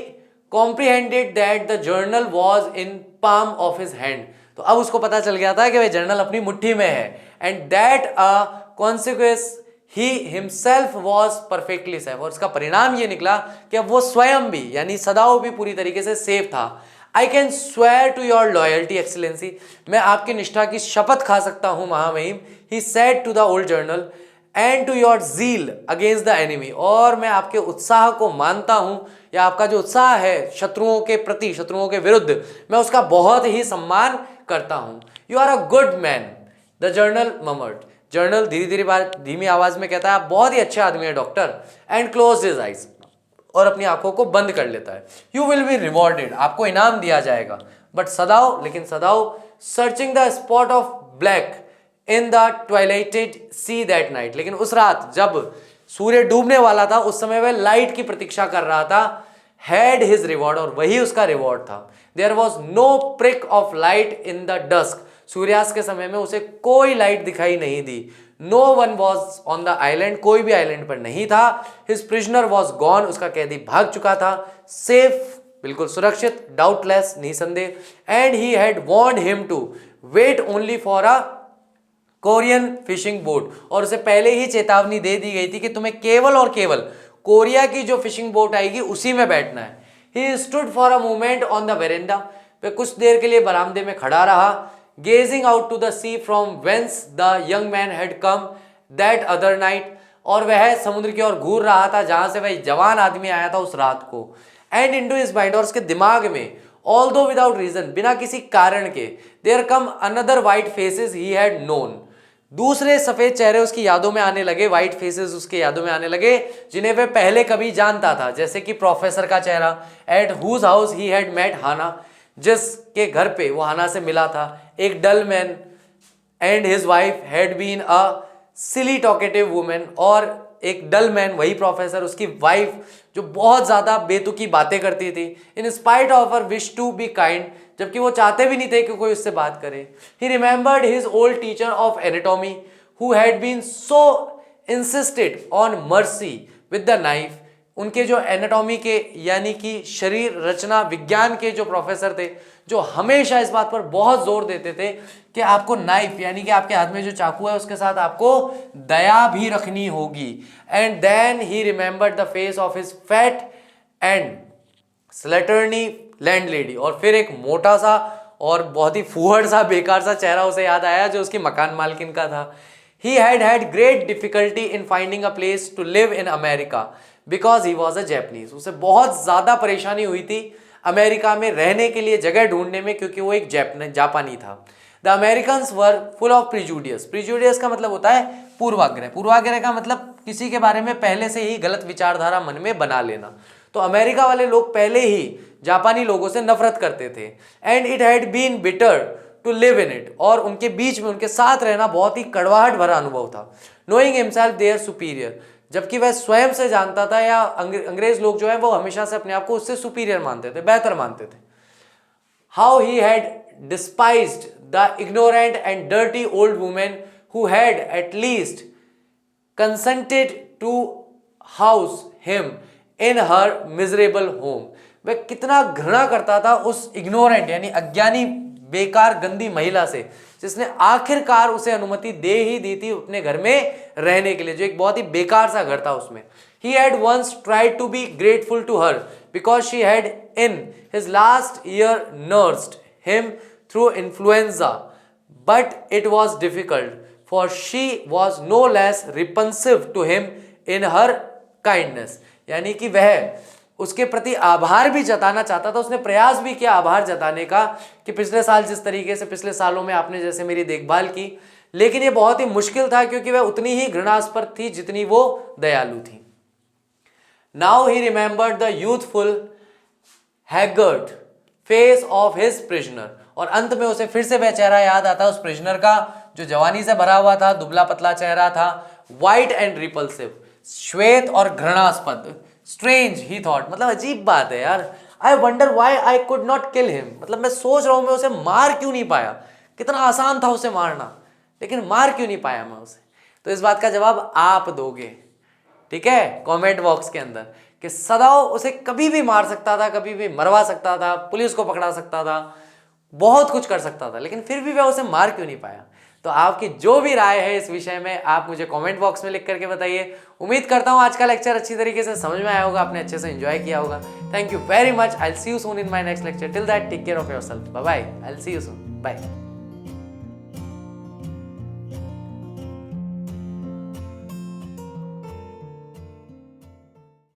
comprehended that the journal was in palm of his hand. तो अब उसको पता चल गया था कि वह जर्नल अपनी मुट्ठी में है. And that a consequence he himself was perfectly safe. और इसका परिणाम ये निकला कि अब वो स्वयं भी यानी सदाओ भी पूरी तरीके से सेफ था. I can swear to your loyalty excellency. मैं आपकी निष्ठा की शपथ खा सकता हूँ महामहिम. He said to the old journal. And to your zeal against the enemy. और मैं आपके उत्साह को मानता हूं, या आपका जो उत्साह है शत्रुओं के प्रति, शत्रुओं के विरुद्ध, मैं उसका बहुत ही सम्मान करता हूं. You are a good man. The general murmured. General धीमी आवाज में कहता है आप बहुत ही अच्छे आदमी है doctor. And close his eyes. और अपनी आंखों को बंद कर लेता है. You will be rewarded. आपको इनाम दिया जाएगा. बट सदाओ, लेकिन Sadao searching the spot of black in the twilighted sea that night. लेकिन उस रात जब सूर्य डूबने वाला था उस समय वह लाइट की प्रतीक्षा कर रहा था. Had his reward. और वही उसका रिवॉर्ड था. There was no prick of light in the dusk. सूर्यास्त के समय में उसे कोई लाइट दिखाई नहीं दी. No one was on the island. कोई भी आइलैंड पर नहीं था. His prisoner was gone. उसका कैदी भाग चुका था. सेफ, बिल्कुल सुरक्षित, डाउटलेस, निसंदेह. And he had warned him to wait only for a Korean fishing boat. और उसे पहले ही चेतावनी दे दी गई थी कि तुम्हें केवल और केवल कोरिया की जो फिशिंग बोट आएगी उसी में बैठना है. He stood for a moment on the veranda. वह कुछ देर के लिए बरामदे में खड़ा रहा. Gazing out to the sea from whence the young man had come that other night. और वह समुद्र की ओर घूर रहा था जहां से वह जवान आदमी आया था उस रात को. And into his mind. और उसके दिमाग में ऑल्दो विदाउट रीजन, बिना किसी कारण के, there come another white faces he had known. दूसरे सफेद चेहरे उसकी यादों में आने लगे. व्हाइट फेसेस उसके यादों में आने लगे जिन्हें वह पहले कभी जानता था. जैसे कि प्रोफेसर का चेहरा. At whose house he had met Hana. जिसके घर पे वो हाना से मिला था. एक dull man. And his wife had been a silly talkative woman. और एक डल मैन, वही प्रोफेसर, उसकी वाइफ जो बहुत ज़्यादा बेतुकी बातें करती थी, in spite of her wish to be kind, जबकि वो चाहते भी नहीं थे कि कोई उससे बात करे। He remembered his old teacher of anatomy who had been so insisted on mercy with the knife. उनके जो एनाटॉमी के यानी कि शरीर रचना विज्ञान के जो प्रोफेसर थे, जो हमेशा इस बात पर बहुत जोर देते थे कि आपको नाइफ यानी कि आपके हाथ में जो चाकू है उसके साथ आपको दया भी रखनी होगी। And then he remembered the face of his fat and slatternly landlady, और फिर एक मोटा सा और बहुत ही फूहड़ सा बेकार सा चेहरा उसे याद आया जो उसकी मकान मालकिन का था। He had great difficulty in finding a place to live in America because he was a Japanese. उसे बहुत ज़्यादा परेशानी हुई थी अमेरिका में रहने के लिए जगह ढूंढने में, क्योंकि वो एक जापानी था। The Americans were full of prejudice. Prejudice का मतलब होता है पूर्वाग्रह। पूर्वाग्रह का मतलब किसी के बारे में पहले से ही गलत विचारधारा मन में बना लेना। तो अमेरिका वाले लोग पहले ही जापानी लोगों से नफरत करते थे। And it had been bitter to live in it, और उनके बीच में उनके साथ रहना बहुत ही कड़वाहट भरा अनुभव था। Knowing himself their superior, जबकि वह स्वयं से जानता था, या अंग्रेज लोग जो है वो हमेशा से अपने आप को उससे सुपीरियर मानते थे, बेहतर मानते थे। How he had despised the ignorant and dirty old woman who had at least consented to house him in her miserable home. वह कितना घृणा करता था उस इग्नोरेंट यानी अज्ञानी बेकार गंदी महिला से, जिसने आखिरकार उसे अनुमति दे ही दी थी अपने घर में रहने के लिए, जो एक बहुत ही बेकार सा घर था उसमें। He had once tried to be grateful to her because she had in his last year nursed him through influenza, but it was difficult, for she was no less repulsive to him in her kindness. यानी कि वह उसके प्रति आभार भी जताना चाहता था, उसने प्रयास भी किया आभार जताने का कि पिछले साल जिस तरीके से पिछले सालों में आपने जैसे मेरी देखभाल की, लेकिन ये बहुत ही मुश्किल था क्योंकि वह उतनी ही घृणास्पद थी जितनी वो दयालु थी। Now he remembered the youthful haggard face of his prisoner, और अंत में उसे फिर से वह चेहरा याद आता उस प्रिजनर का जो जवानी से भरा हुआ था, दुबला पतला चेहरा था, वाइट एंड रिपल्सिव, श्वेत और घृणास्पद। स्ट्रेंज ही थॉट, मतलब अजीब बात है यार। I wonder why I could not kill him, मतलब मैं सोच रहा हूं मैं उसे मार क्यों नहीं पाया, कितना आसान था उसे मारना, लेकिन मार क्यों नहीं पाया मैं उसे। तो इस बात का जवाब आप दोगे, ठीक है, कमेंट बॉक्स के अंदर, कि सदाओ उसे कभी भी मार सकता था, कभी भी मरवा सकता था, पुलिस को पकड़ा सकता था, बहुत कुछ कर सकता था, लेकिन फिर भी वह उसे मार क्यों नहीं पाया। तो आपकी जो भी राय है इस विषय में आप मुझे कमेंट बॉक्स में लिख करके बताइए। उम्मीद करता हूँ आज का लेक्चर अच्छी तरीके से समझ में आया होगा, आपने अच्छे से एंजॉय किया होगा। Thank you very much. I will see you soon in my next lecture. Till that take care of yourself. Bye bye. I will see you soon. Bye.